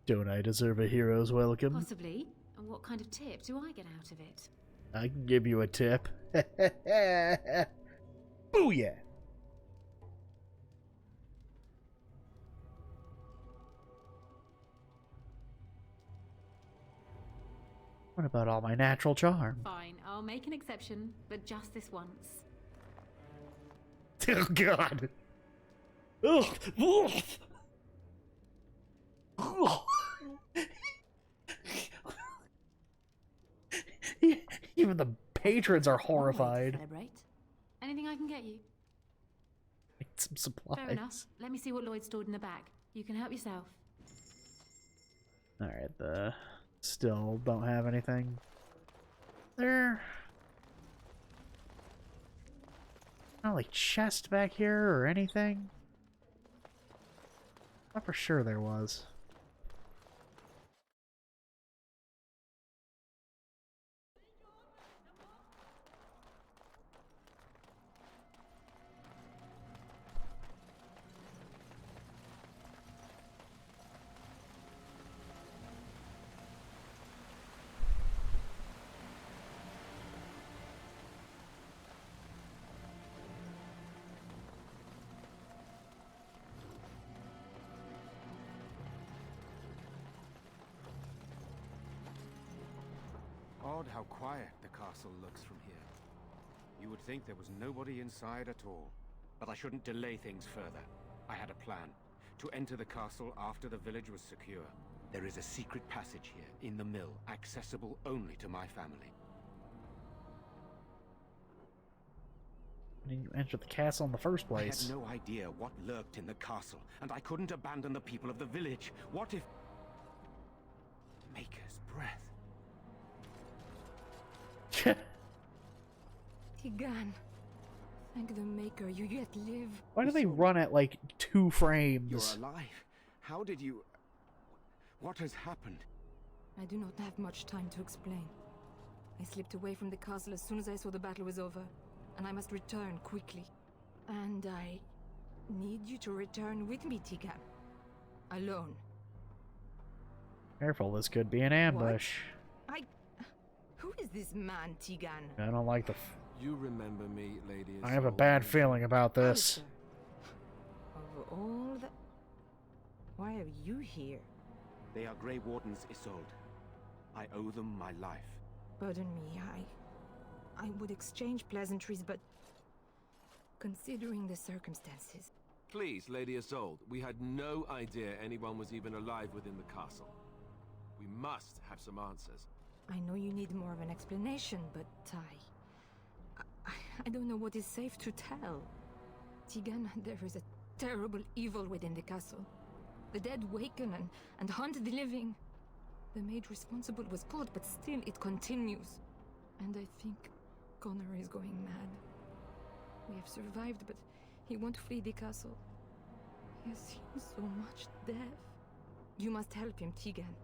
Don't I deserve a hero's welcome? Possibly. And what kind of tip do I get out of it? I can give you a tip. Booyah! What about all my natural charm? Fine, I'll make an exception, but just this once. Oh God! Ugh. Ugh. Even the patrons are horrified. Celebrate. Anything I can get you? Need some supplies. Fair enough. Let me see what Lloyd stored in the back. You can help yourself. Alright, still don't have anything. There. Not like chest back here or anything. I thought for sure there was. Odd how quiet the castle looks from here. You would think there was nobody inside at all. But I shouldn't delay things further. I had a plan. To enter the castle after the village was secure. There is a secret passage here, in the mill, accessible only to my family. Why didn't you enter the castle in the first place? I had no idea what lurked in the castle, and I couldn't abandon the people of the village. What if... Maker's breath. Tigan, thank the Maker you yet live. Why do they run at like 2 frames? You're alive. How did you... What has happened? I do not have much time to explain. I slipped away from the castle as soon as I saw the battle was over, and I must return quickly. And I need you to return with me, Tigan. Alone. Careful, this could be an ambush. Who is this man, Tigan? I don't like the... You remember me, Lady I have a Isolde? bad feeling about this. Of all the... Why are you here? They are Grey Wardens, Isolde. I owe them my life. Pardon me, I would exchange pleasantries, but... Considering the circumstances... Please, Lady Isolde, we had no idea anyone was even alive within the castle. We must have some answers. I know you need more of an explanation, but I don't know what is safe to tell. Tigan, there is a terrible evil within the castle. The dead waken and hunt the living. The maid responsible was caught, but still it continues. And I think Connor is going mad. We have survived, but he won't flee the castle. He has seen so much death. You must help him, Tigan.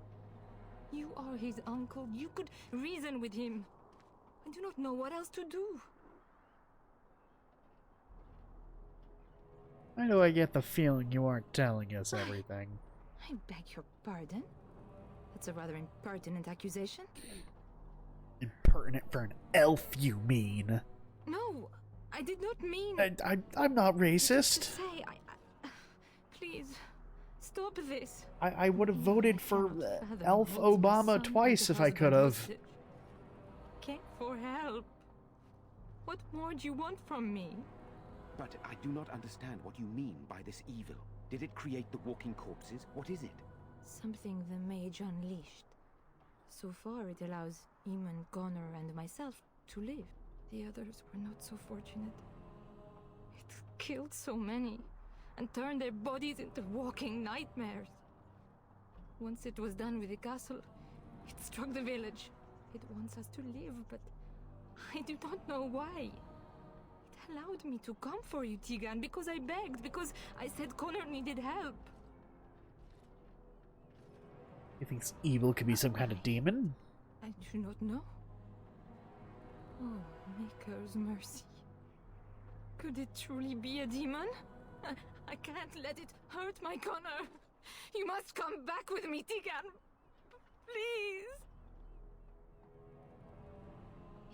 You are his uncle. You could reason with him. I do not know what else to do. Why do I get the feeling you aren't telling us everything? I beg your pardon? That's a rather impertinent accusation. Impertinent for an elf, you mean? No, I did not mean... I'm not racist. Say, please, stop this. I would have voted for Elf Obama twice if I could have. Came for help. What more do you want from me? But I do not understand what you mean by this evil. Did it create the walking corpses? What is it? Something the mage unleashed. So far, it allows Eamon, Connor, and myself to live. The others were not so fortunate. It killed so many, and turned their bodies into walking nightmares. Once it was done with the castle, it struck the village. It wants us to live, but I do not know why. It allowed me to come for you, Tegan, because I begged, because I said Connor needed help. You think evil could be some kind of demon? I do not know. Oh, Maker's mercy. Could it truly be a demon? I can't let it hurt my Connor. You must come back with me, Tegan. Please.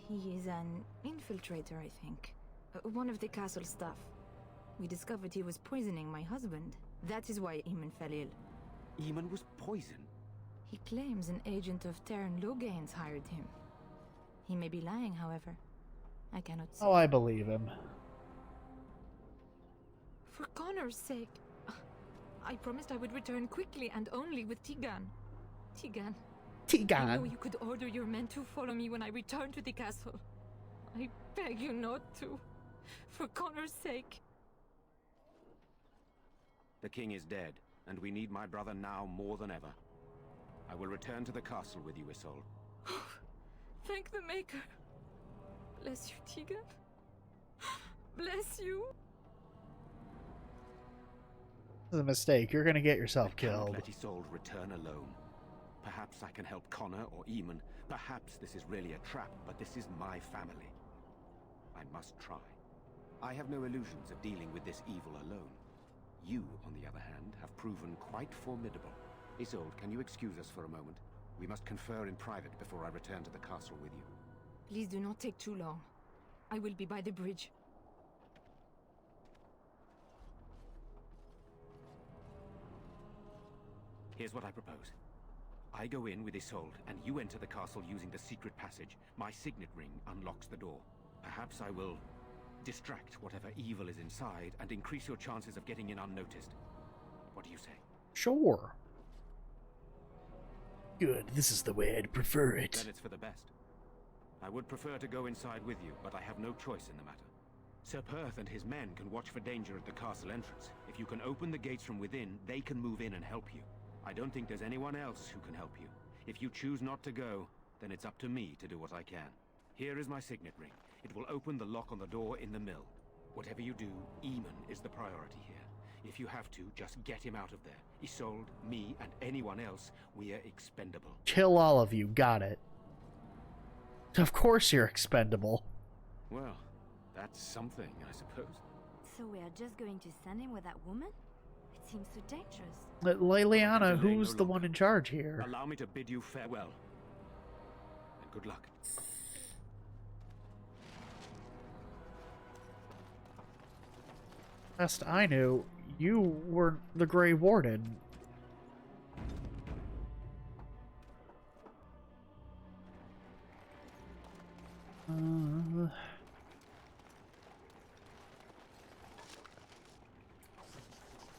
He is an infiltrator, I think. One of the castle staff. We discovered he was poisoning my husband. That is why Eamon fell ill. Eamon was poisoned? He claims an agent of Terran Logains hired him. He may be lying, however. I cannot say. Oh, I believe him. For Connor's sake, I promised I would return quickly and only with Tegan. Tegan. I know you could order your men to follow me when I return to the castle. I beg you not to. For Connor's sake. The king is dead, and we need my brother now more than ever. I will return to the castle with you, Isolde. Thank the Maker. Bless you, Tegan. Bless you. This is a mistake. You're gonna get yourself I cannot killed. let Isolde return alone. Perhaps I can help Connor or Eamon. Perhaps this is really a trap, but this is my family. I must try. I have no illusions of dealing with this evil alone. You, on the other hand, have proven quite formidable. Isolde, can you excuse us for a moment? We must confer in private before I return to the castle with you. Please do not take too long. I will be by the bridge. Here's what I propose. I go in with Isolde, and you enter the castle using the secret passage. My signet ring unlocks the door. Perhaps I will distract whatever evil is inside and increase your chances of getting in unnoticed. What do you say? Sure. Good, this is the way I'd prefer it. Then it's for the best. I would prefer to go inside with you, but I have no choice in the matter. Sir Perth and his men can watch for danger at the castle entrance. If you can open the gates from within, they can move in and help you. I don't think there's anyone else who can help you. If you choose not to go, then it's up to me to do what I can. Here is my signet ring. It will open the lock on the door in the mill. Whatever you do, Eamon is the priority here. If you have to, just get him out of there. Isolde, me, and anyone else, we are expendable. Kill all of you, got it. Of course you're expendable. Well, that's something, I suppose. So we are just going to send him with that woman? It seems so dangerous. Liliana, who's the one in charge here? Allow me to bid you farewell. And good luck. Last I knew, you were the Grey Warden.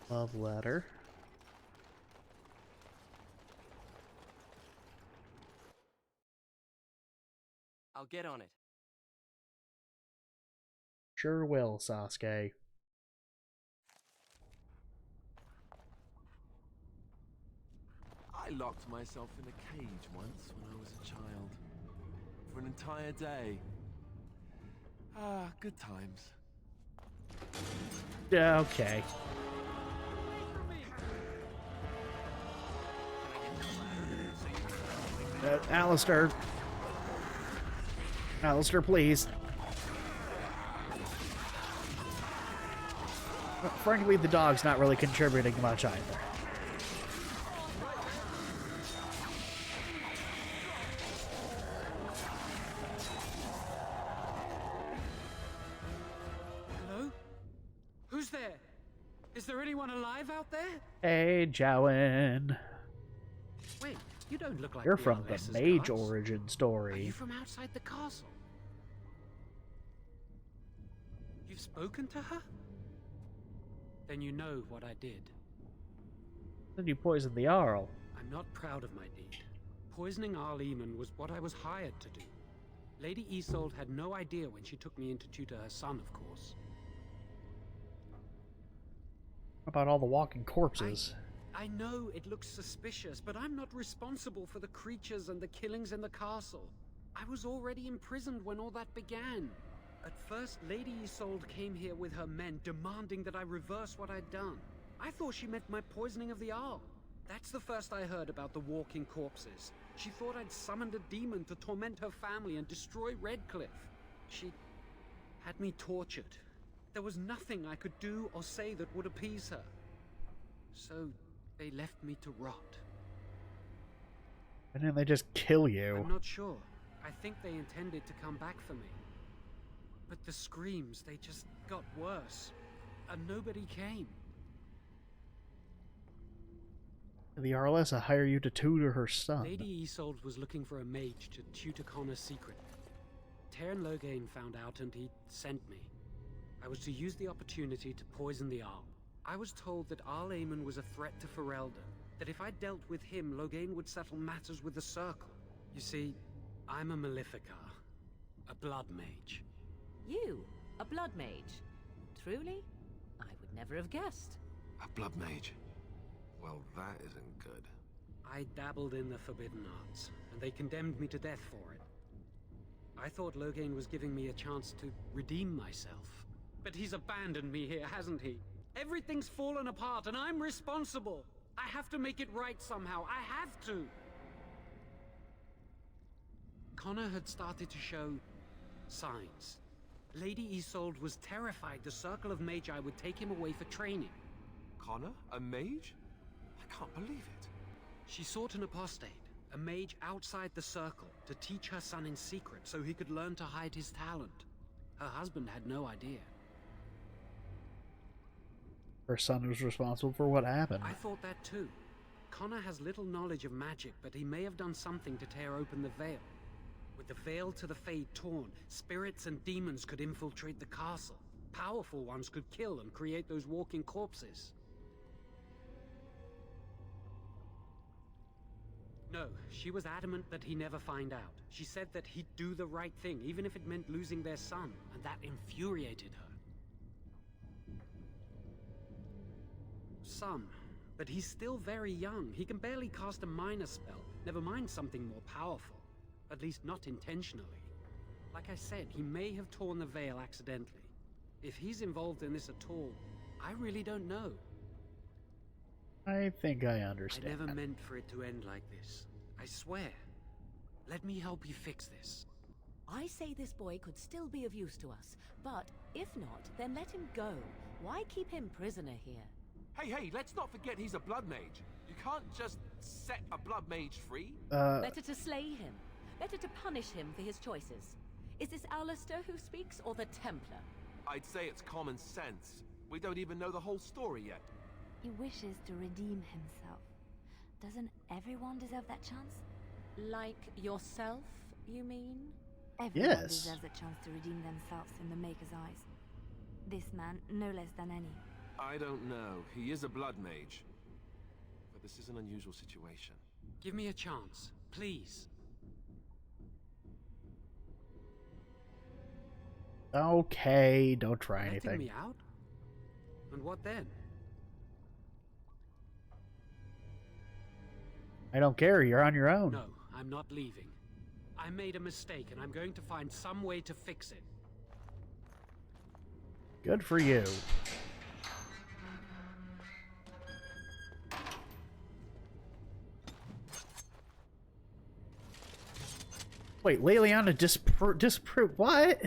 Love letter. I'll get on it. Sure will, Sasuke. I locked myself in a cage once when I was a child. For an entire day. Ah, good times. Yeah, okay. Alistair. Alistair, please. Frankly, the dog's not really contributing much either. Hello? Who's there? Is there anyone alive out there? Hey, Jowen. Wait, you don't look like You're from the BLS's mage guards. origin Are story. you from outside the castle? You've spoken to her? Then you know what I did. Then you poisoned the Arl. I'm not proud of my deed. Poisoning Arl Eamon was what I was hired to do. Lady Isolde had no idea when she took me in to tutor her son, of course. What about all the walking corpses? I know it looks suspicious, but I'm not responsible for the creatures and the killings in the castle. I was already imprisoned when all that began. At first, Lady Isolde came here with her men, demanding that I reverse what I'd done. I thought she meant my poisoning of the Arl. That's the first I heard about the walking corpses. She thought I'd summoned a demon to torment her family and destroy Redcliffe. She had me tortured. There was nothing I could do or say that would appease her. So they left me to rot. And then they just kill you. I'm not sure. I think they intended to come back for me. But the screams, they just got worse. And nobody came. The Arlessa hire you to tutor her son. Lady Isolde was looking for a mage to tutor Connor secretly. Tairn Loghain found out and he sent me. I was to use the opportunity to poison the Arl. I was told that Arl Eamon was a threat to Ferelden, that if I dealt with him, Loghain would settle matters with the Circle. You see, I'm a Maleficar, a blood mage. You? A blood mage? Truly? I would never have guessed. A blood mage? Well, that isn't good. I dabbled in the forbidden arts, and they condemned me to death for it. I thought Loghain was giving me a chance to redeem myself. But he's abandoned me here, hasn't he? Everything's fallen apart, and I'm responsible. I have to make it right somehow. I have to. Connor had started to show signs. Lady Isolde was terrified the Circle of Magi would take him away for training. Connor? A mage? I can't believe it. She sought an apostate, a mage outside the Circle, to teach her son in secret so he could learn to hide his talent. Her husband had no idea. Her son was responsible for what happened. I thought that too. Connor has little knowledge of magic, but he may have done something to tear open the veil. With the veil to the Fade torn, spirits and demons could infiltrate the castle. Powerful ones could kill and create those walking corpses. No, she was adamant that he never find out. She said that he'd do the right thing, even if it meant losing their son, and that infuriated her. Some, but he's still very young. He can barely cast a minor spell, never mind something more powerful. At least not intentionally. Like I said, he may have torn the veil accidentally. If he's involved in this at all, I really don't know. I think I understand. I never meant for it to end like this. I swear. Let me help you fix this. I say this boy could still be of use to us, but if not, then let him go. Why keep him prisoner here? Hey, let's not forget he's a blood mage. You can't just set a blood mage free. Better to slay him. Better to punish him for his choices. Is this Alistair who speaks, or the Templar? I'd say it's common sense. We don't even know the whole story yet. He wishes to redeem himself. Doesn't everyone deserve that chance? Like yourself, you mean? Everyone deserves a chance to redeem themselves in the Maker's eyes. This man, no less than any. I don't know. He is a blood mage. But this is an unusual situation. Give me a chance, please. Okay, don't try Letting anything. me out? And what then? I don't care, you're on your own. No, I'm not leaving. I made a mistake and I'm going to find some way to fix it. Good for you. Wait, Leliana disprove what?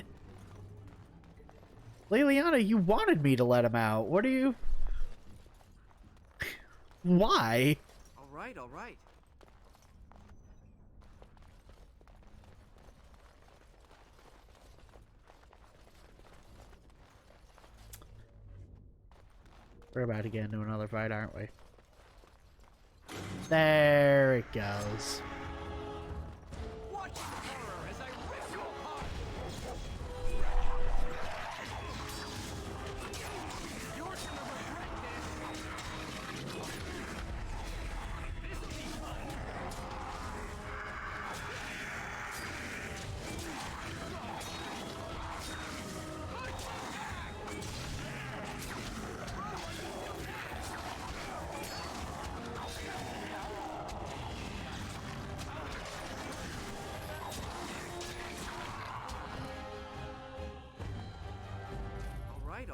Leliana, you wanted me to let him out. What are you... Why? All right. We're about to get into another fight, aren't we? There it goes. Watch horror as I rip your heart. You're gonna regret this. This will be fun.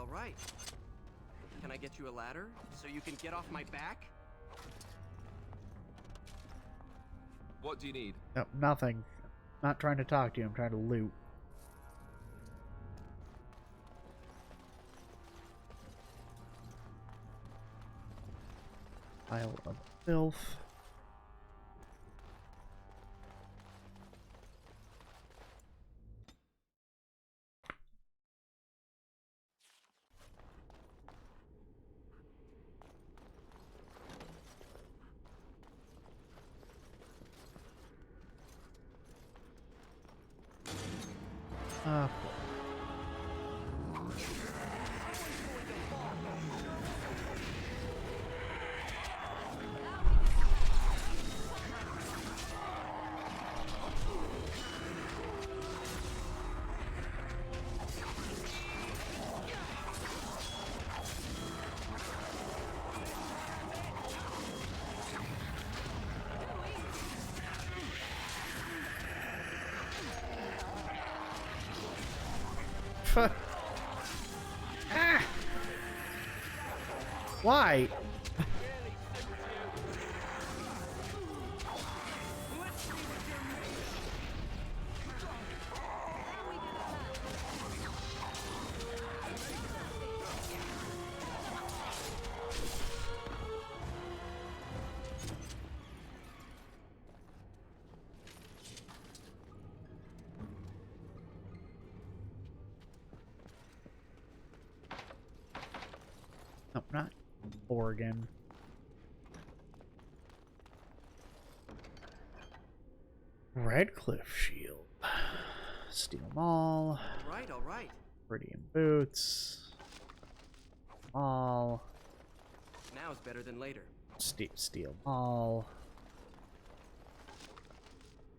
all right. Can I get you a ladder so you can get off my back? What do you need? Nope, nothing. Not trying to talk to you, I'm trying to loot. Pile of filth. Ah, ah! Why? No, not Oregon. Redcliffe shield. Steel Mall. All right. Iridium boots. Mall. Now's better than later. Steel Mall.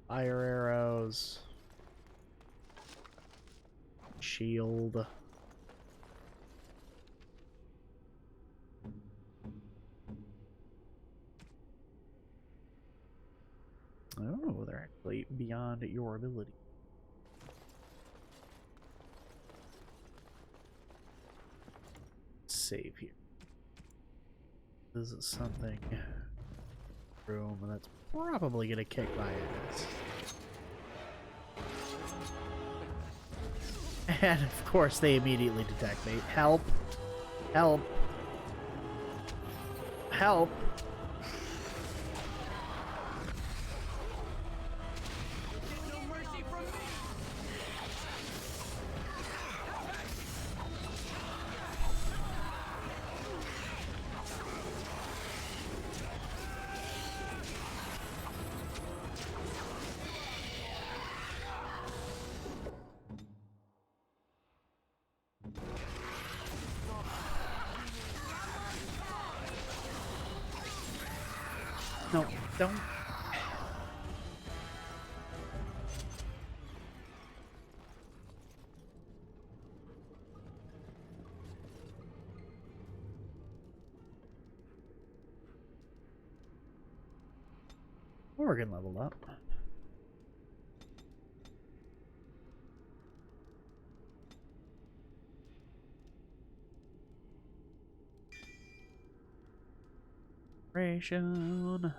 Fire arrows. Shield. Oh, they're actually beyond your ability. Save here. This is something. Room that's probably gonna kick my ass. And of course, they immediately detect me. Help! Help! Help! No, don't. Oregon leveled up. Ration.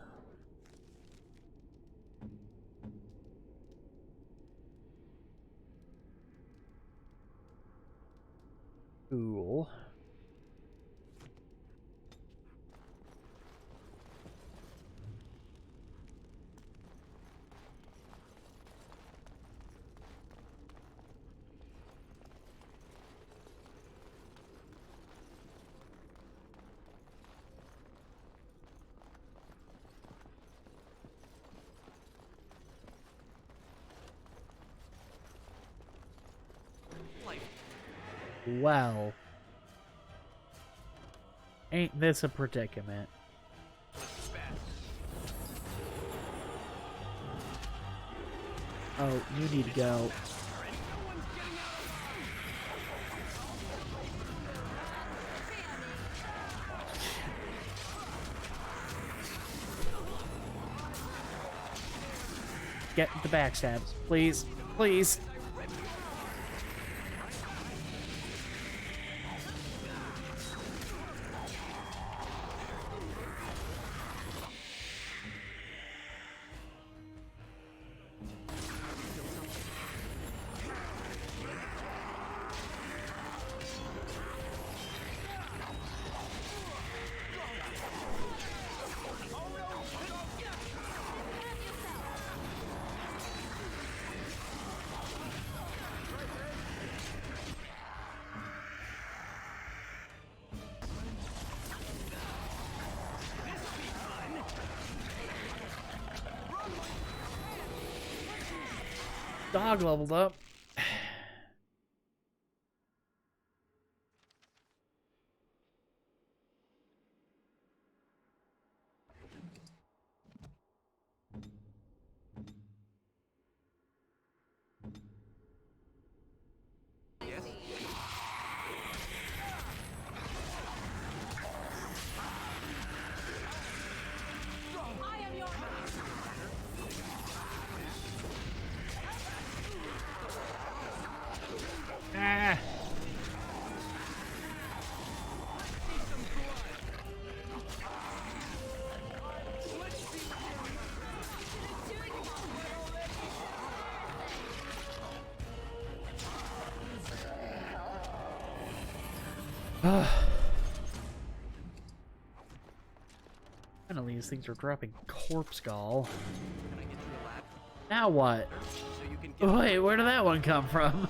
Cool. Well, ain't this a predicament? Oh, you need to go. Get the backstabs, please, please. Dog leveled up. Ah. Finally, these things are dropping corpse gall. Now what? Wait, where did that one come from?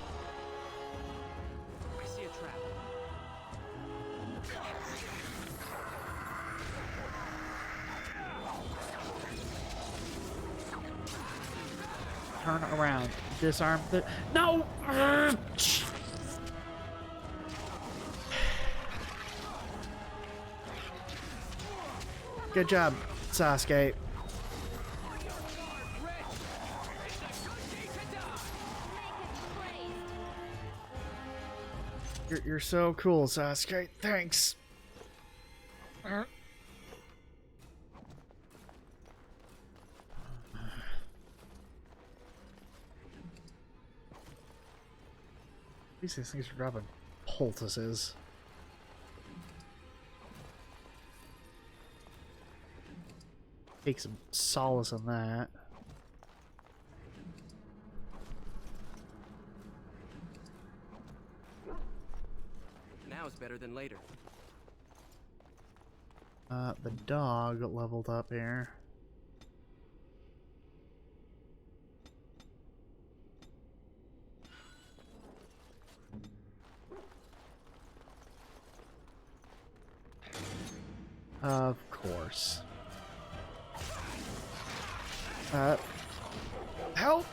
I see a trap. Turn around. Disarm the... No! Good job, Sasuke. You're so cool, Sasuke. Thanks. These things are dropping poultices. Take some solace in that. Now it's better than later. The dog leveled up here. Of course. Help!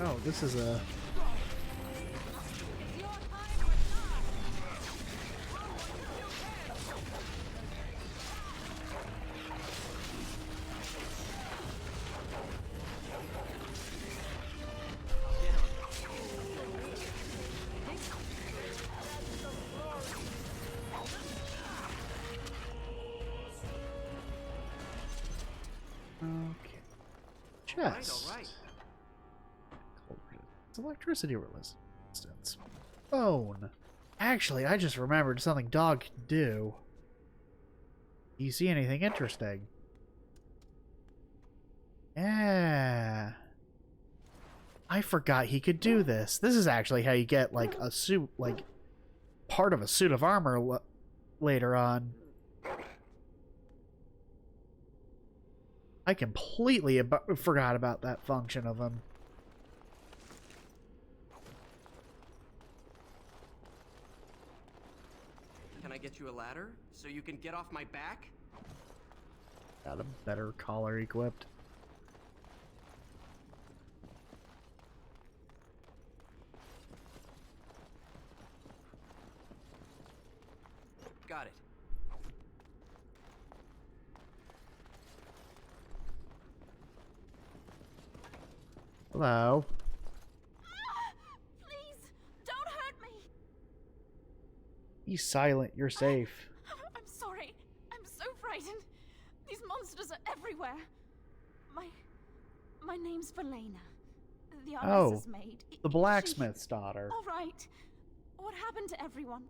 Oh, this is a... Okay. Chest. All right. It's electricity resistance. Bone. Actually, I just remembered something dog can do. Do you see anything interesting? Yeah. I forgot he could do this. This is actually how you get, like, a suit, like, part of a suit of armor later on. I completely forgot about that function of him. Can I get you a ladder so you can get off my back? Got a better collar equipped. Got it. Hello. Please, don't hurt me. Be silent. You're safe. I'm sorry. I'm so frightened. These monsters are everywhere. My name's Valena. The Oh, Armistice maid. the blacksmith's daughter. All right. What happened to everyone?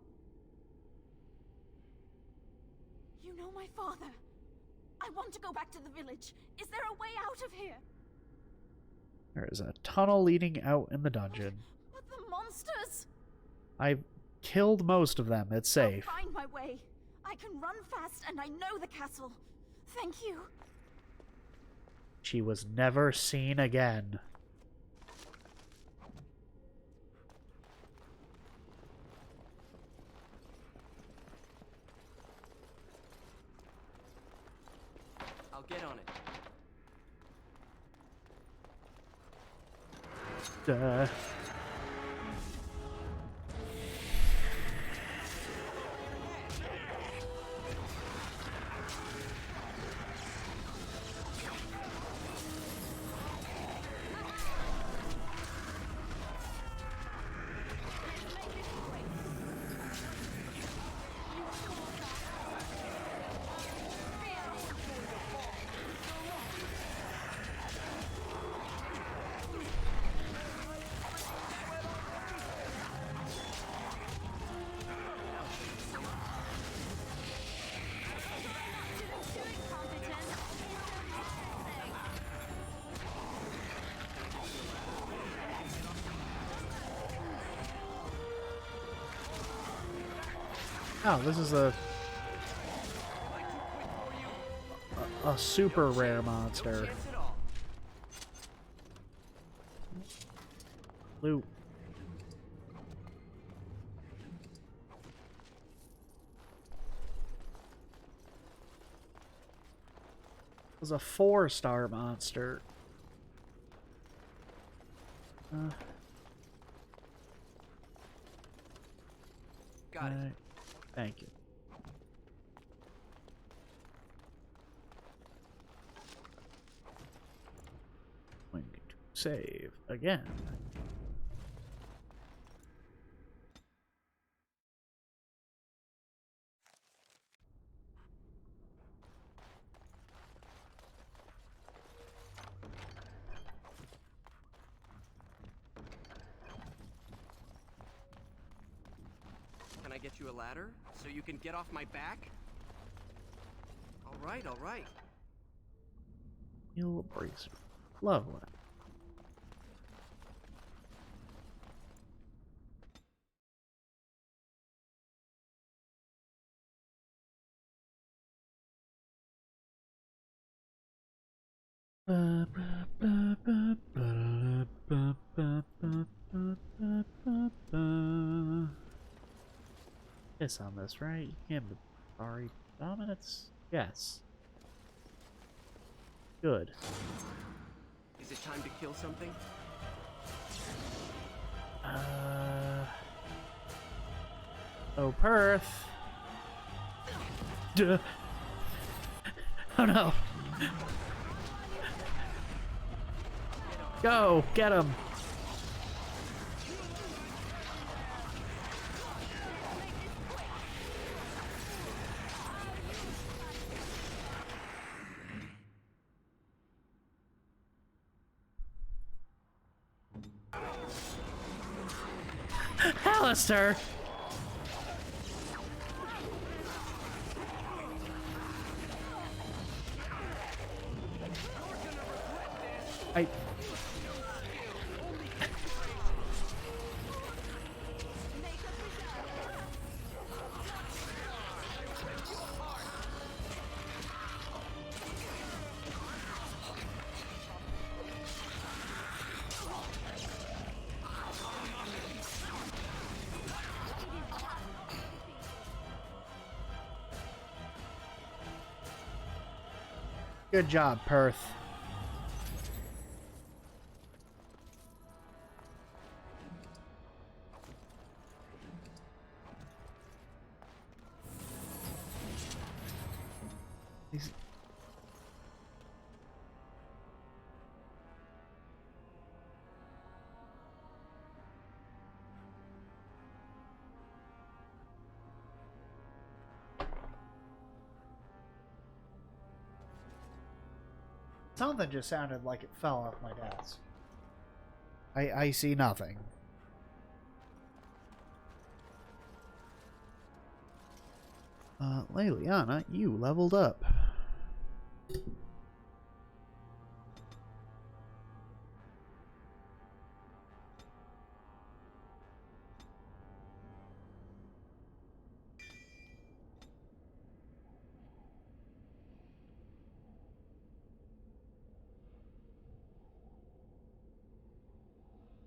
You know my father. I want to go back to the village. Is there a way out of here? There is a tunnel leading out in the dungeon. But the monsters! I've killed most of them. It's safe. I'll find my way. I can run fast and I know the castle. Thank you. She was never seen again. I'll get on it. Duh. Oh, this is a super rare monster. Loot. It was a 4-star monster. Got it. Thank you. Going to save again. Can I get you a ladder so you can get off my back? All right, all right. Heal bracer. Lovely. Piss on this, right? You can't be sorry. Dominance? Yes. Good. Is it time to kill something? Oh, Perth. Duh. Oh no. Go, get him. Alistair! I... Good job, Perth. These... Something just sounded like it fell off my desk. I see nothing. Leliana, you leveled up.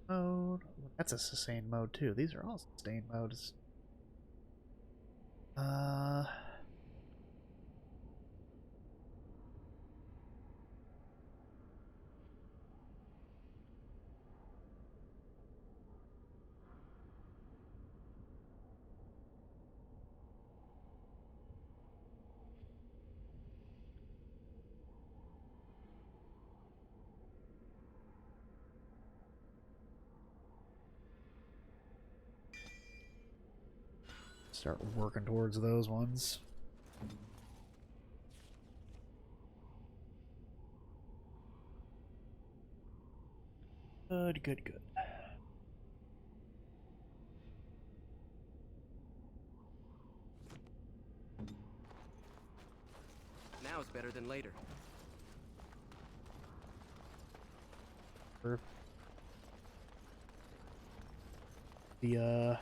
mode. That's a sustained mode too. These are all sustained modes. Start working towards those ones. Good, good, good. Now is better than later. The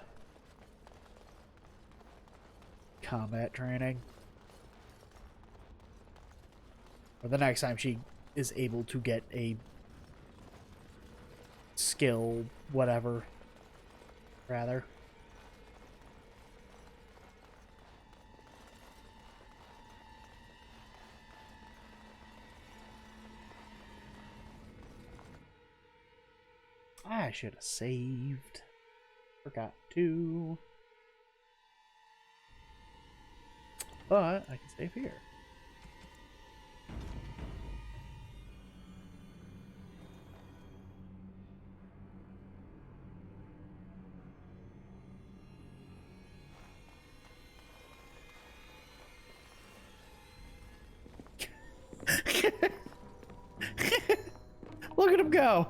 combat training. Or the next time she is able to get a skill, whatever, rather. I should have saved. Forgot to. But I can save here. Look at him go.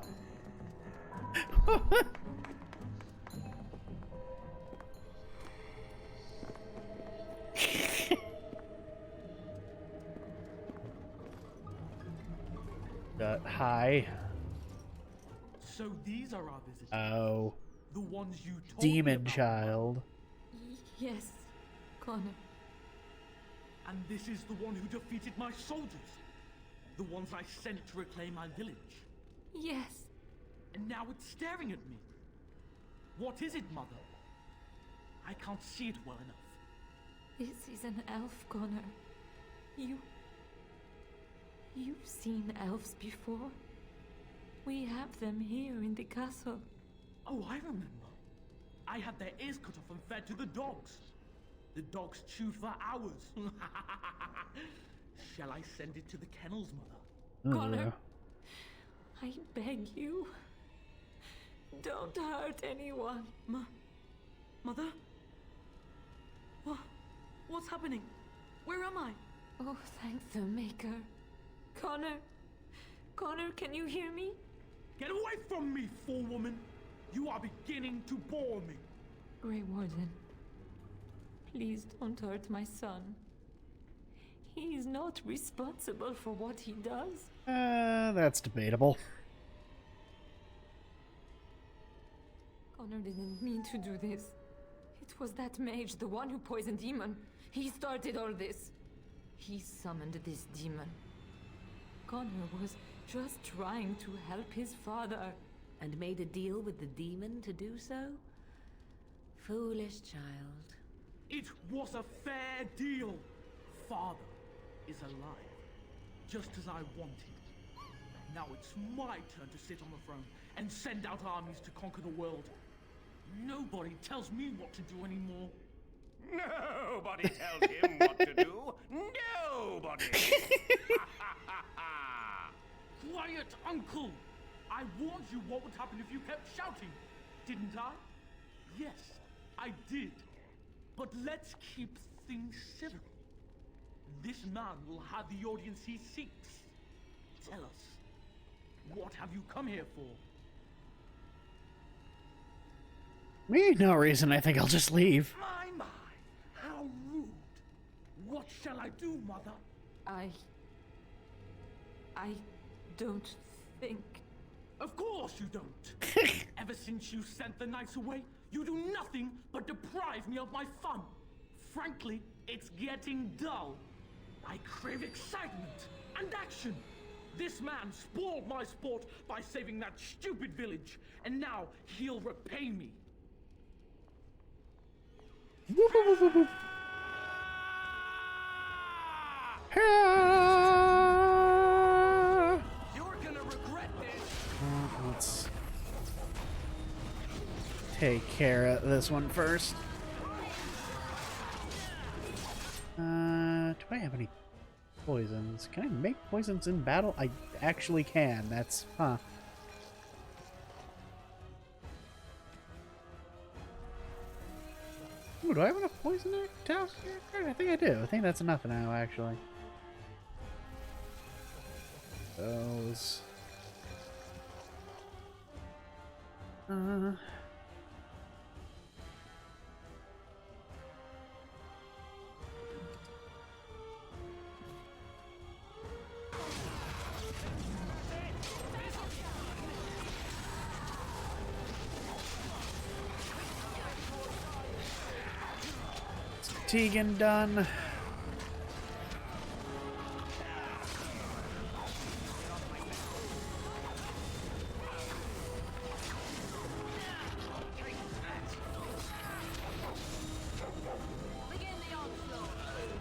Hi. So these are our visitors. Oh. The ones you told Demon me about. child. Yes, Connor. And this is the one who defeated my soldiers. The ones I sent to reclaim my village. Yes. And now it's staring at me. What is it, Mother? I can't see it well enough. This is an elf, Connor. You've seen elves before. We have them here in the castle. Oh, I remember. I had their ears cut off and fed to the dogs. The dogs chewed for hours. Shall I send it to the kennels, Mother? Connor, I beg you. Don't hurt anyone. Mother? What's happening? Where am I? Oh, thank the Maker. Connor, can you hear me? Get away from me, fool woman! You are beginning to bore me. Grey Warden, please don't hurt my son. He is not responsible for what he does. That's debatable. Connor didn't mean to do this. It was that mage, the one who poisoned Demon. He started all this. He summoned this demon. Connor was just trying to help his father. And made a deal with the demon to do so? Foolish child. It was a fair deal. Father is alive, just as I wanted. Now it's my turn to sit on the throne and send out armies to conquer the world. Nobody tells me what to do anymore. Nobody tells him what to do. Nobody. Quiet, Uncle! I warned you what would happen if you kept shouting, didn't I? Yes, I did. But let's keep things civil. This man will have the audience he seeks. Tell us, what have you come here for? Me? No reason. I think I'll just leave. My, how rude. What shall I do, Mother? I don't think... Of course you don't. Ever since you sent the knights away, you do nothing but deprive me of my fun. Frankly, it's getting dull. I crave excitement and action. This man spoiled my sport by saving that stupid village, and now he'll repay me. You're gonna regret this. Let's take care of this one first. Do I have any poisons? Can I make poisons in battle? I actually can. That's, huh. Ooh, do I have enough poison there? I think I do. I think that's enough now, actually. Those. Tegan done.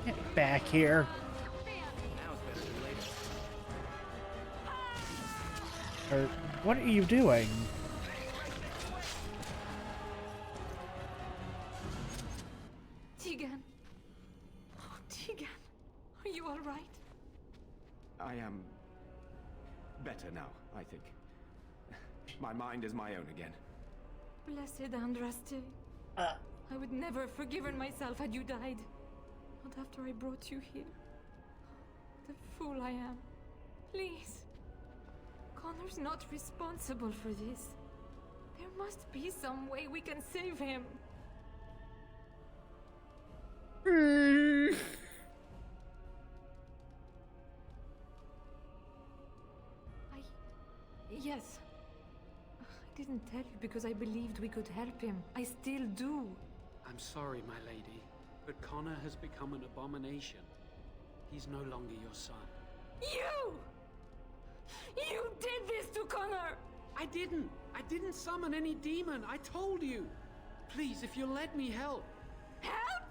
Get back here. Or, what are you doing? Tegan. Oh, Tegan. Are you all right? I am better now, I think. My mind is my own again. Blessed Andraste. I would never have forgiven myself had you died. Not after I brought you here. The fool I am. Please. Connor's not responsible for this. There must be some way we can save him. Yes. I didn't tell you because I believed we could help him. I still do. I'm sorry, my lady, but Connor has become an abomination. He's no longer your son. You! You did this to Connor! I didn't. I didn't summon any demon. I told you. Please, if you'll let me help. Help?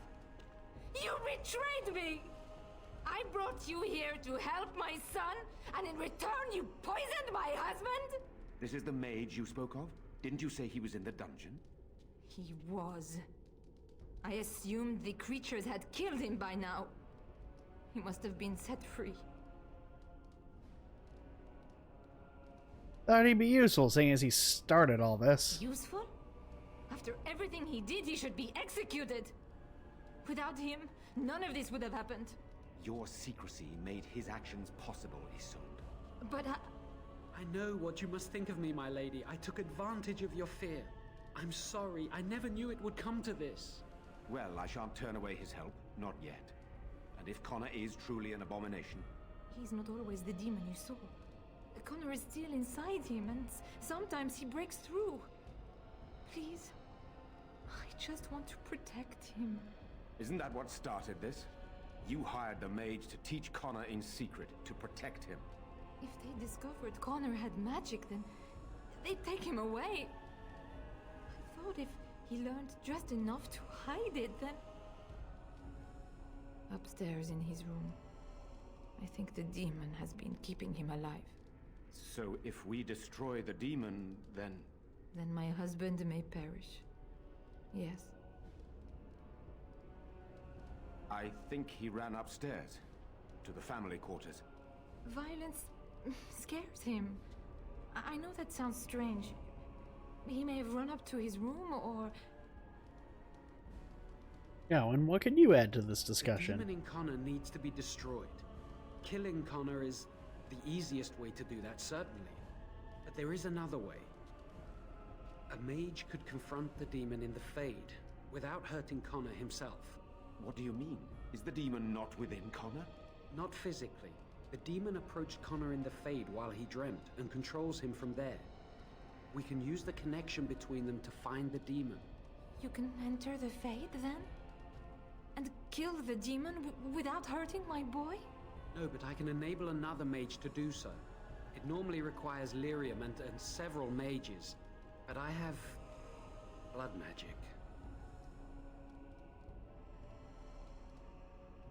You betrayed me! I brought you here to help my son, and in return you poisoned my husband? This is the mage you spoke of? Didn't you say he was in the dungeon? He was. I assumed the creatures had killed him by now. He must have been set free. Thought he'd be useful, seeing as he started all this. Useful? After everything he did, he should be executed. Without him, none of this would have happened. Your secrecy made his actions possible, Isolde. But I know what you must think of me, my lady. I took advantage of your fear. I'm sorry. I never knew it would come to this. Well, I shan't turn away his help. Not yet. And if Connor is truly an abomination... He's not always the demon you saw. Connor is still inside him, and sometimes he breaks through. Please. I just want to protect him. Isn't that what started this? You hired the mage to teach Connor in secret, to protect him. If they discovered Connor had magic, then they'd take him away. I thought if he learned just enough to hide it, then... Upstairs in his room. I think the demon has been keeping him alive. So if we destroy the demon, then... Then my husband may perish. Yes. I think he ran upstairs, to the family quarters. Violence scares him. I know that sounds strange. He may have run up to his room, or... Yeah, and what can you add to this discussion? The demon in Connor needs to be destroyed. Killing Connor is the easiest way to do that, certainly. But there is another way. A mage could confront the demon in the Fade, without hurting Connor himself. What do you mean? Is the demon not within Connor? Not physically. The demon approached Connor in the Fade while he dreamt, and controls him from there. We can use the connection between them to find the demon. You can enter the Fade, then? And kill the demon without hurting my boy? No, but I can enable another mage to do so. It normally requires lyrium and several mages, but I have blood magic.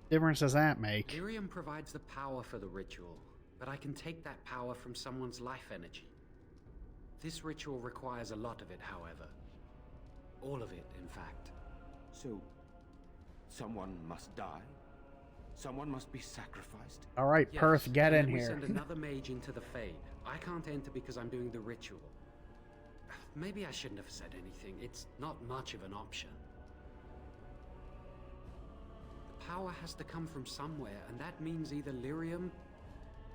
Difference does that make? Lyrium provides the power for the ritual, but I can take that power from someone's life energy. This ritual requires a lot of it, however. All of it, in fact. So, someone must die? Someone must be sacrificed? All right, Yes, Perth, get and in then we here. send another mage into the Fade. I can't enter because I'm doing the ritual. Maybe I shouldn't have said anything. It's not much of an option. The power has to come from somewhere, and that means either lyrium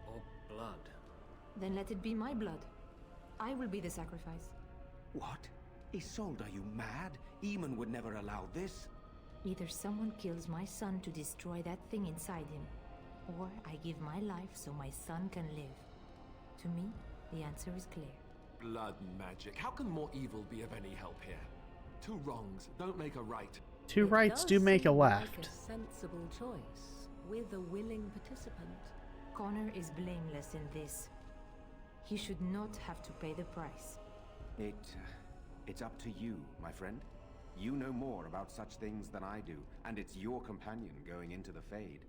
or blood. Then let it be my blood. I will be the sacrifice. What? Isolde, are you mad? Eamon would never allow this. Either someone kills my son to destroy that thing inside him, or I give my life so my son can live. To me, the answer is clear. Blood magic. How can more evil be of any help here? Two wrongs don't make a right. Two rights do make a left. Like a sensible choice, with a willing participant. Connor is blameless in this. He should not have to pay the price. It's up to you, my friend. You know more about such things than I do, and it's your companion going into the Fade.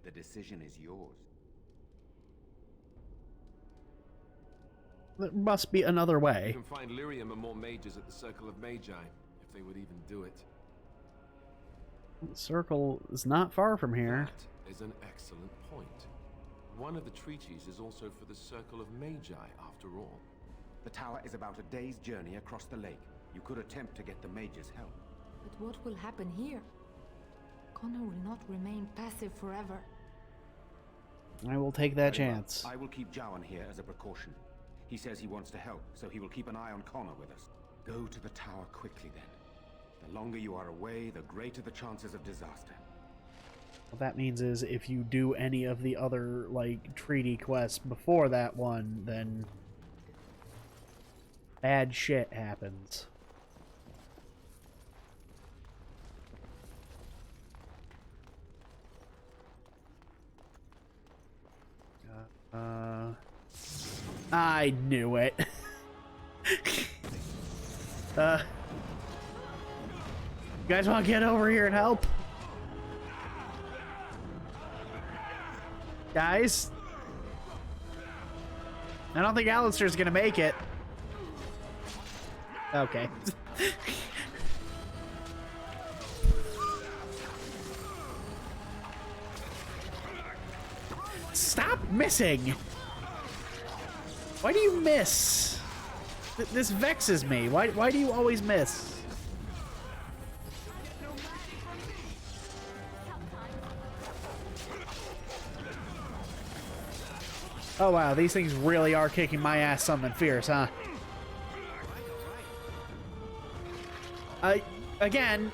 The decision is yours. There must be another You way. can find lyrium and more mages at the Circle of Magi, if they would even do it. The circle is not far from here. That is an excellent point. One of the treaties is also for the Circle of Magi, after all. The tower is about a day's journey across the lake. You could attempt to get the mages' help. But what will happen here? Connor will not remain passive forever. I will take that Very well. chance. I will keep Jowan here as a precaution. He says he wants to help, so he will keep an eye on Connor with us. Go to the tower quickly, then. The longer you are away, the greater the chances of disaster. What that means is if you do any of the other, like, treaty quests before that one, then bad shit happens. I knew it. You guys want to get over here and help? Guys? I don't think Alistair's gonna make it. Okay. Stop missing! Why do you miss? This vexes me. Why do you always miss? Oh wow, these things really are kicking my ass something fierce, huh? Again...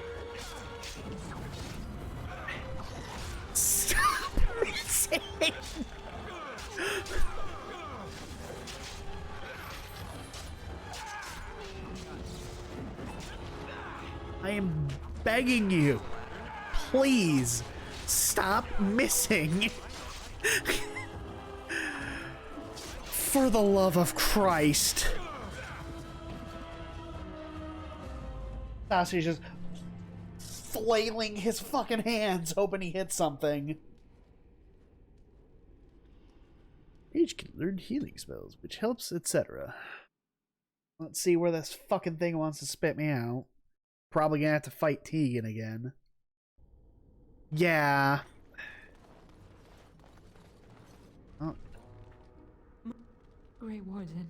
Stop missing! I am begging you, please stop missing. For the love of Christ. Sasuke's just flailing his fucking hands, hoping he hits something. Each can learn healing spells, which helps, etc. Let's see where this fucking thing wants to spit me out. Probably gonna have to fight Tegan again. Yeah. Oh. Grey Warden.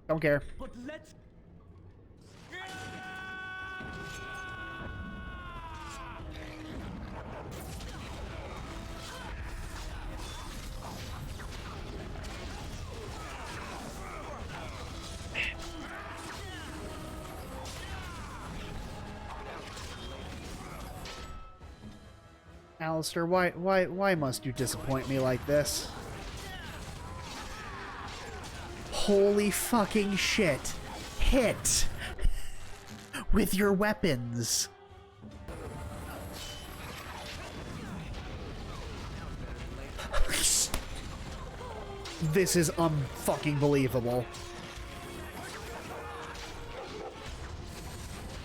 Don't care. But let's... Alistair, why must you disappoint me like this? Holy fucking shit. Hit! With your weapons. This is unfucking believable.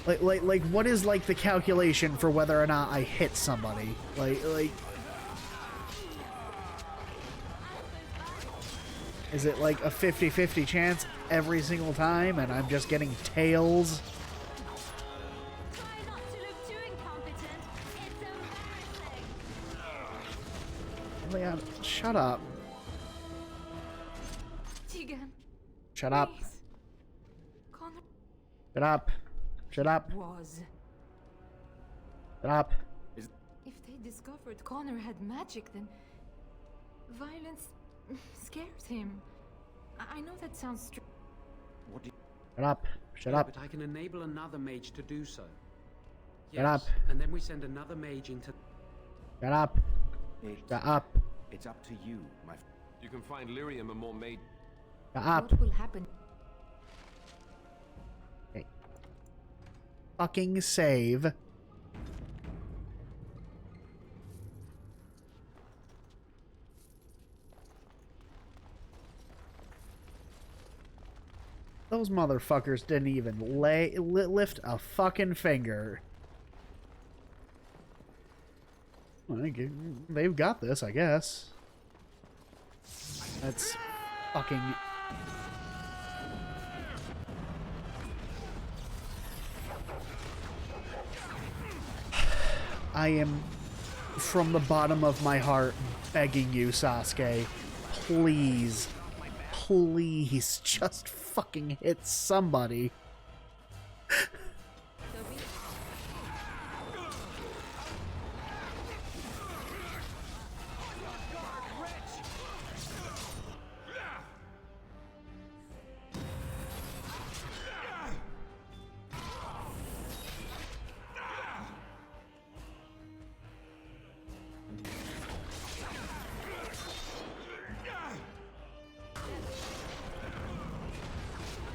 Like, what is, like, the calculation for whether or not I hit somebody? Like... Is it, like, a 50-50 chance every single time, and I'm just getting tails? Leon, shut up. Tegan. Shut up. Please. Connor Shut up. Shut up. was. Shut up. If they discovered Connor had magic, then violence scares him. I know that sounds strange. What do you... Shut up. Shut Yeah, up. but I can enable another mage to do so. Shut up. And then we send another mage into... Shut up. Shut up. It's up to you, my... You can find Lyrium and more maid... Shut up. What will happen? Okay. Fucking save. Those motherfuckers didn't even lift a fucking finger. They've got this, I guess. That's fucking... I am, from the bottom of my heart, begging you, Sasuke. Please. Please, just fucking hit somebody.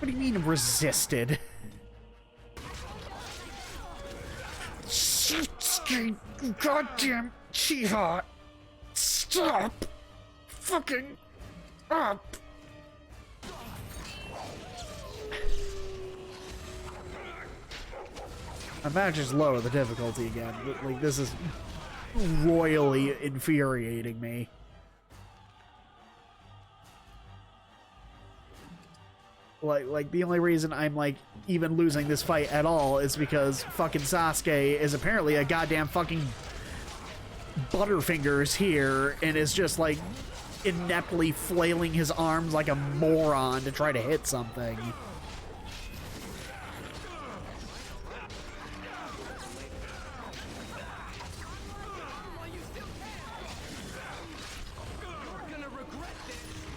What do you mean resisted? Sasuke, goddamn Chiha! Stop! Fucking up! My match is low the difficulty again. Like, this is royally infuriating me. Like the only reason I'm, like, even losing this fight at all is because fucking Sasuke is apparently a goddamn fucking Butterfingers here and is just, like, ineptly flailing his arms like a moron to try to hit something.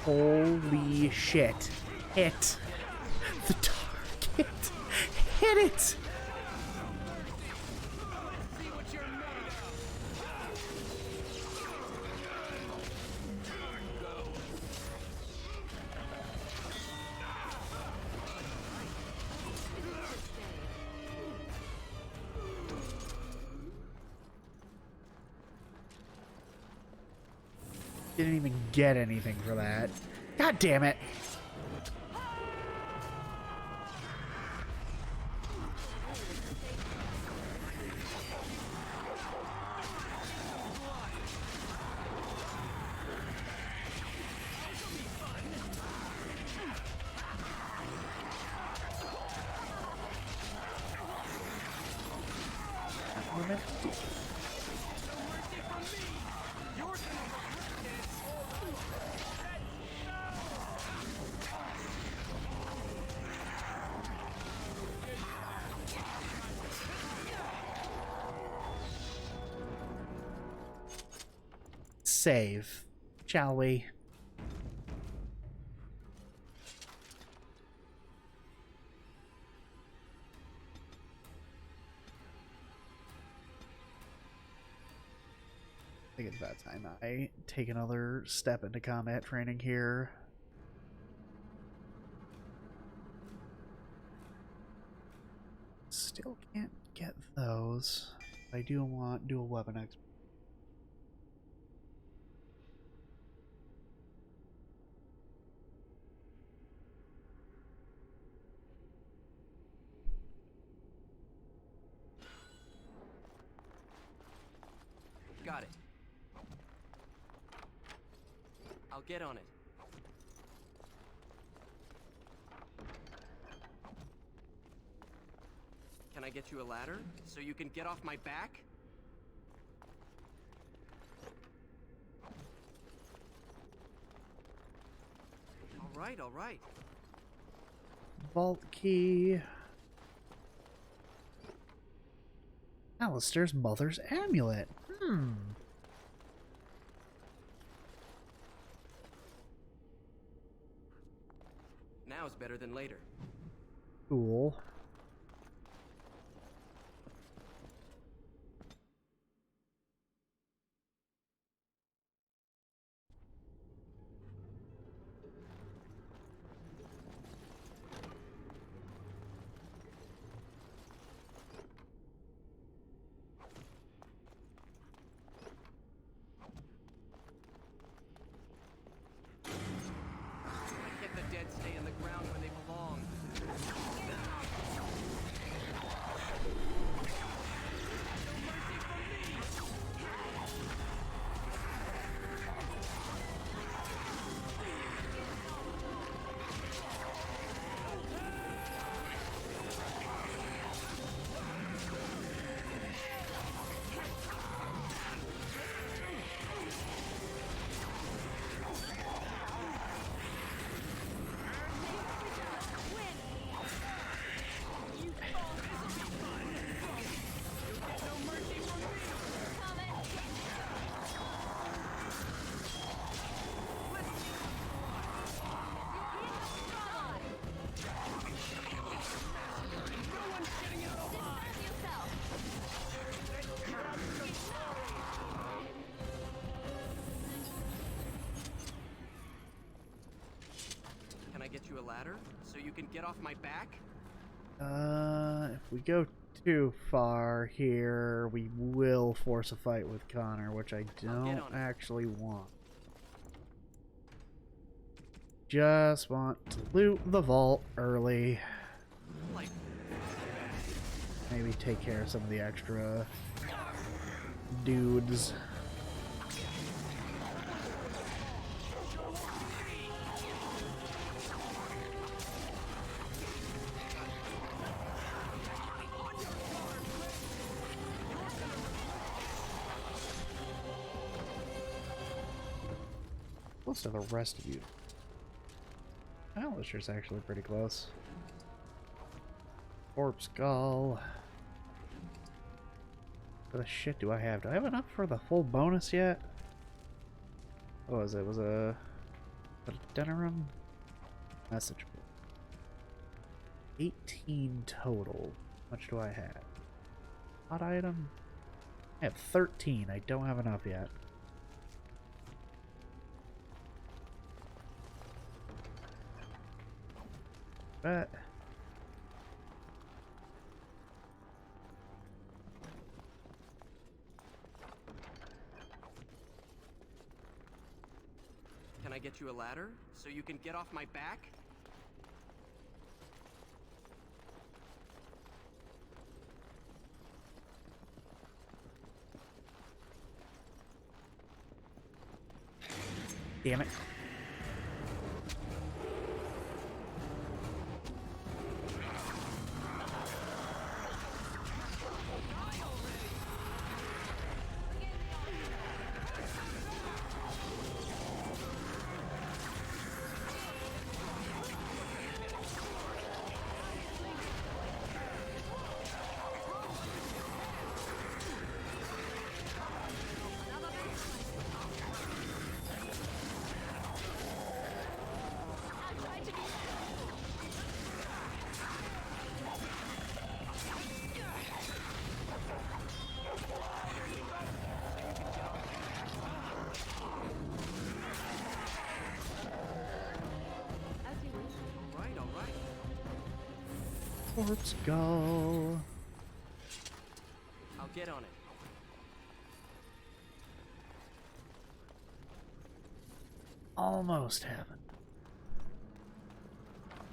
Holy shit. Hit the target. Hit it. Didn't even get anything for that. God damn it. Save, shall we? I think it's about time I take another step into combat training here. Still can't get those. I do want dual weapon expert. got it. I'll get on it. Can I get you a ladder so you can get off my back? All right, all right. Vault key. Alistair's mother's amulet. Now is better than later. Cool. I get the dead stay in the ground where they belong. Can I get you a ladder so you can get off my back? If we go too far here, we will force a fight with Connor, which I don't actually want. Just want to loot the vault early. Maybe take care of some of the extra dudes. Close to the rest of you. Alistair's actually pretty close. Corpse skull. What the shit do I have? Do I have enough for the full bonus yet? What was it? Was a Denerim? Message book. 18 total. How much do I have? Hot item? I have 13. I don't have enough yet. But Can I get you a ladder so you can get off my back? damn it. Corpse skull. I'll get on it. Almost haven't.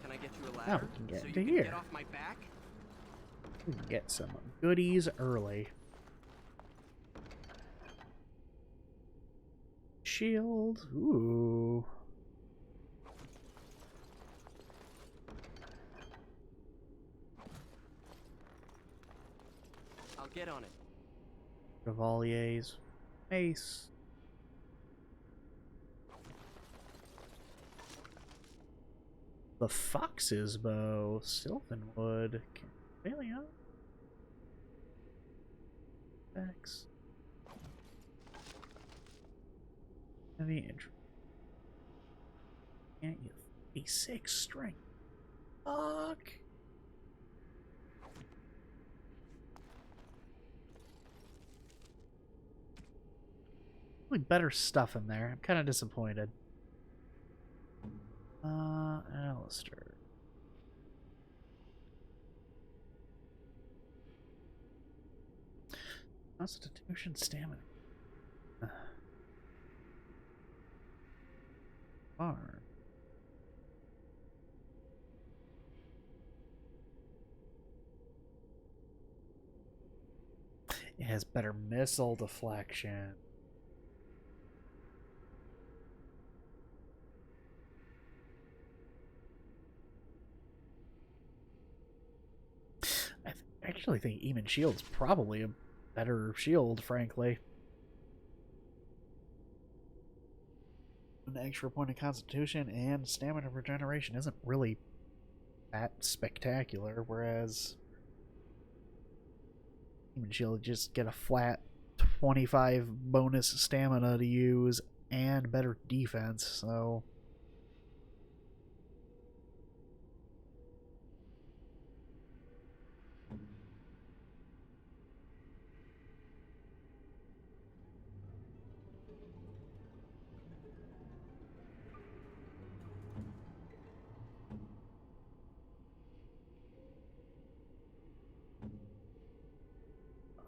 Can I get you a Now ladder we can get so to you here. can get off my back? We can get some goodies early. shield. Ooh. I'll get on it. Chevalier's mace. The Fox's bow. Sylvanwood. Camellia. X. Heavy intro. Can't you? 86 strength. Fuck. Really better stuff in there. I'm kind of disappointed. Alistair. Constitution, stamina. Arm. It has better missile deflection. I actually think Eamon Shield's probably a better shield, frankly. An extra point of constitution and stamina regeneration isn't really that spectacular, whereas Eamon Shield just get a flat 25 bonus stamina to use and better defense, so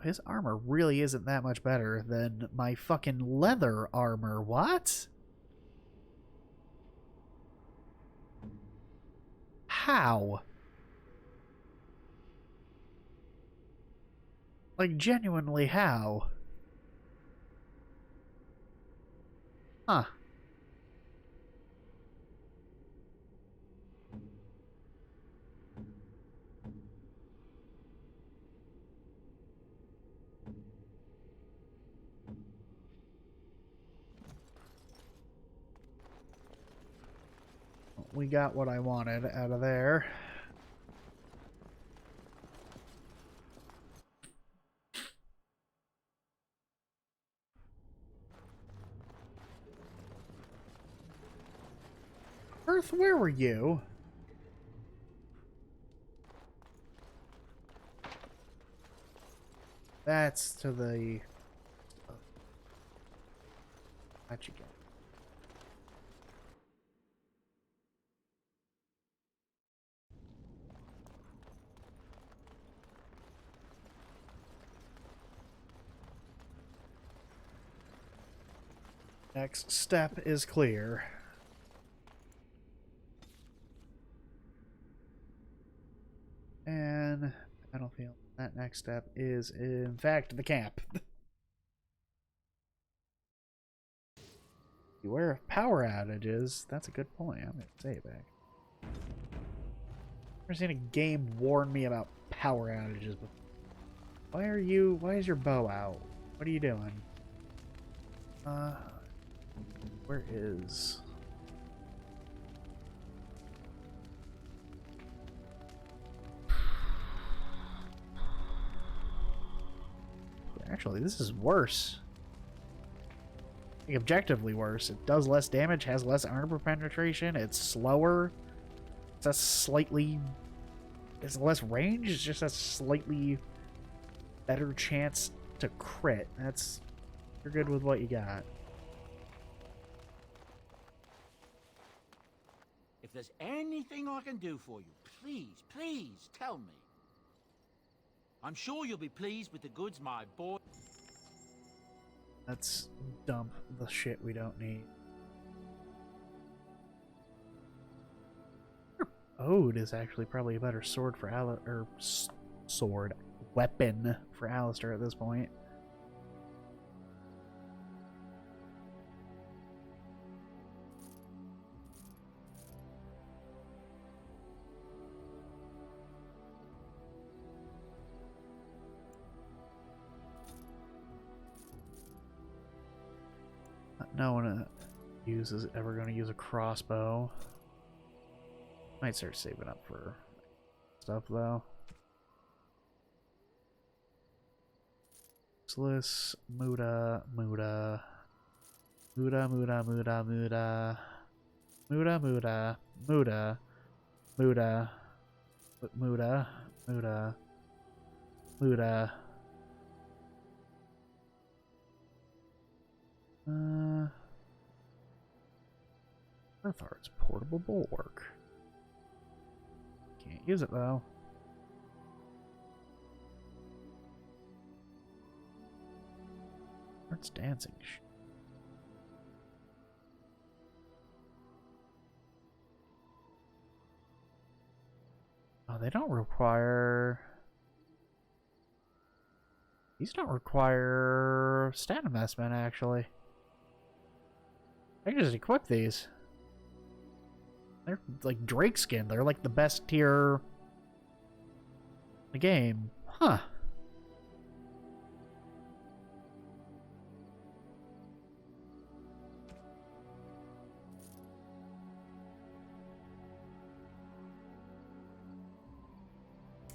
his armor really isn't that much better than my fucking leather armor. What? How? Like, genuinely, how? Huh. We got what I wanted out of there. Earth, where were you? That's to the... How'd you get? Next step is clear. And battlefield. That next step is, in fact, the camp. Beware of power outages. That's a good point. I'm going to say it back. I've never seen a game warn me about power outages before. Why is your bow out? What are you doing? Where is... Actually, this is worse. Like, objectively worse. It does less damage, has less armor penetration, it's slower. It's a slightly... It's less range, it's just a slightly better chance to crit. That's... You're good with what you got. If there's anything I can do for you, please, please tell me. I'm sure you'll be pleased with the goods my boy... Let's dump the shit we don't need. Ode is actually probably a better sword for weapon for Alistair at this point. No one is ever going to use a crossbow. Might start saving up for stuff though. Useless. Muda. Muda. Muda. Muda. Muda. Muda. Muda. Muda. Muda. Muda. Muda. Muda. Muda. Earthar's portable bulwark. Can't use it though. Art's dancing. Oh, they don't require. These don't require stat investment, actually. I can just equip these. They're like Drake skin. They're like the best tier in the game. Huh.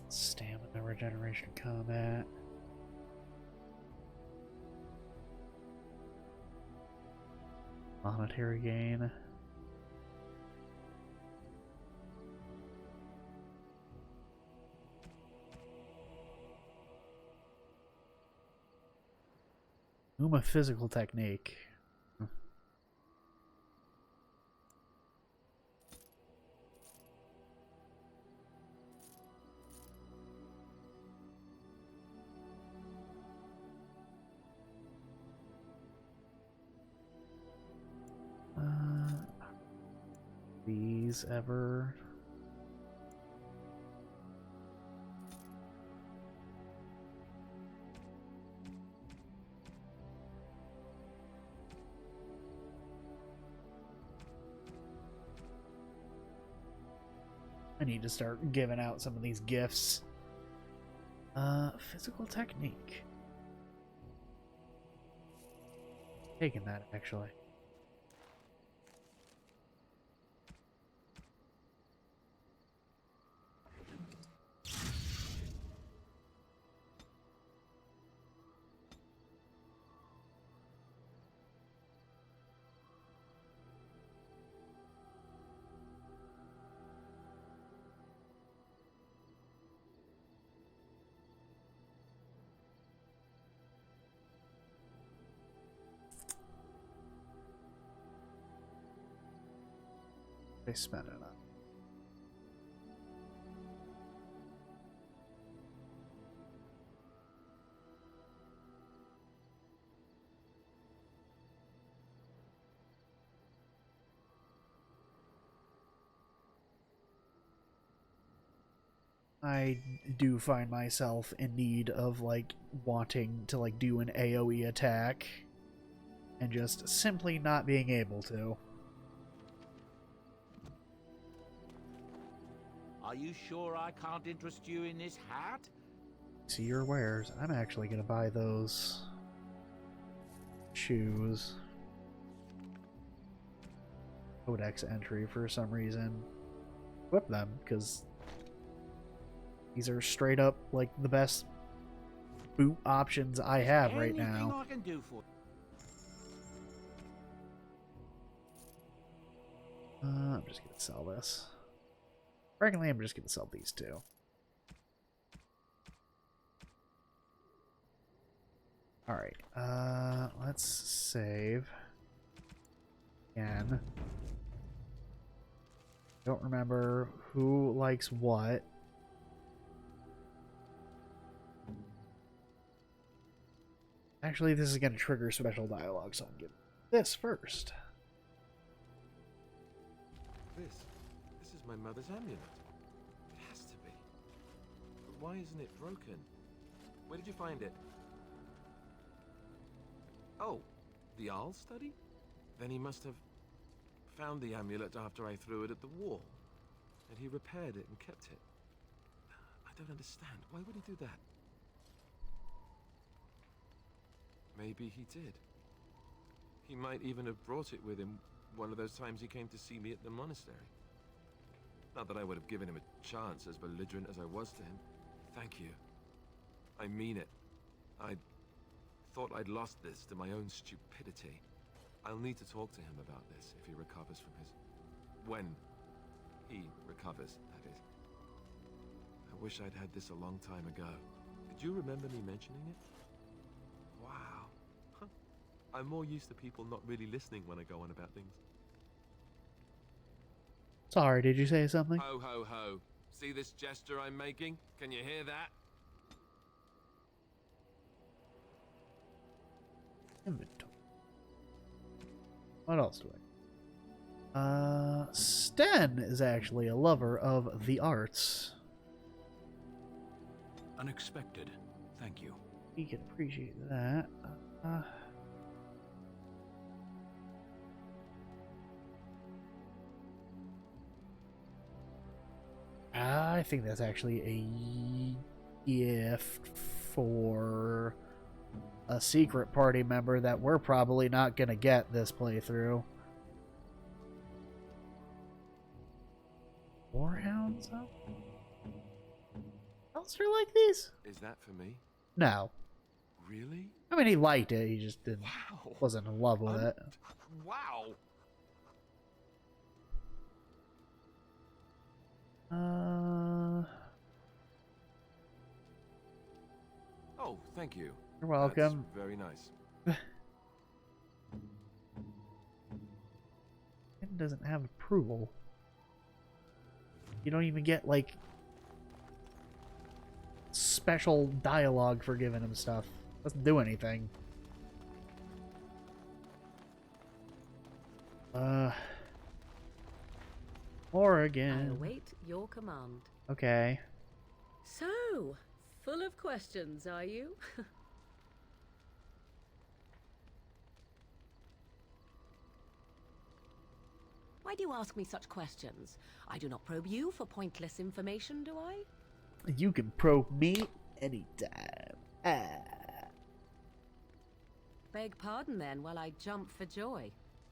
Stamina regeneration combat. Monetary gain. Uma physical technique. These ever? I need to start giving out some of these gifts. Physical technique. Taking that, actually. They spent it on. I do find myself in need of like wanting to like do an AoE attack and just simply not being able to. Are you sure I can't interest you in this hat? See your wares. I'm actually gonna buy those shoes. Codex entry for some reason. Equip them because these are straight up like the best boot options I have right now. Anything I can do for I'm just gonna sell this. Frankly, I'm just gonna sell these two. Alright, let's save. Again. Don't remember who likes what. Actually, this is gonna trigger special dialogue, so I'm getting this first. This is my mother's amulet. It has to be. But why isn't it broken? Where did you find it? Oh, the Arl study? Then he must have found the amulet after I threw it at the wall. And he repaired it and kept it. I don't understand. Why would he do that? Maybe he did. He might even have brought it with him one of those times he came to see me at the monastery. Not that I would have given him a chance, as belligerent as I was to him. Thank you. I mean it. I thought I'd lost this to my own stupidity. I'll need to talk to him about this if he recovers from his... when he recovers, that is. I wish I'd had this a long time ago. Did you remember me mentioning it? Wow. Huh. I'm more used to people not really listening when I go on about things. Sorry, did you say something? Ho, ho, ho. See this gesture I'm making? Can you hear that? Inventory. What else do I... Sten is actually a lover of the arts. Unexpected. Thank you. We can appreciate that. I think that's actually a gift for a secret party member that we're probably not going to get this playthrough. Warhounds? Monster like these? Is that for me? No. Really? I mean, he liked it. He just didn't. Wow. Wasn't in love with it. Wow. Oh, thank you. You're welcome. That's very nice. It doesn't have approval. You don't even get, like, special dialogue for giving him stuff. Doesn't do anything. Oregon. I await your command. Okay. So, full of questions, are you? Why do you ask me such questions? I do not probe you for pointless information, do I? You can probe me anytime. Beg pardon then while I jump for joy.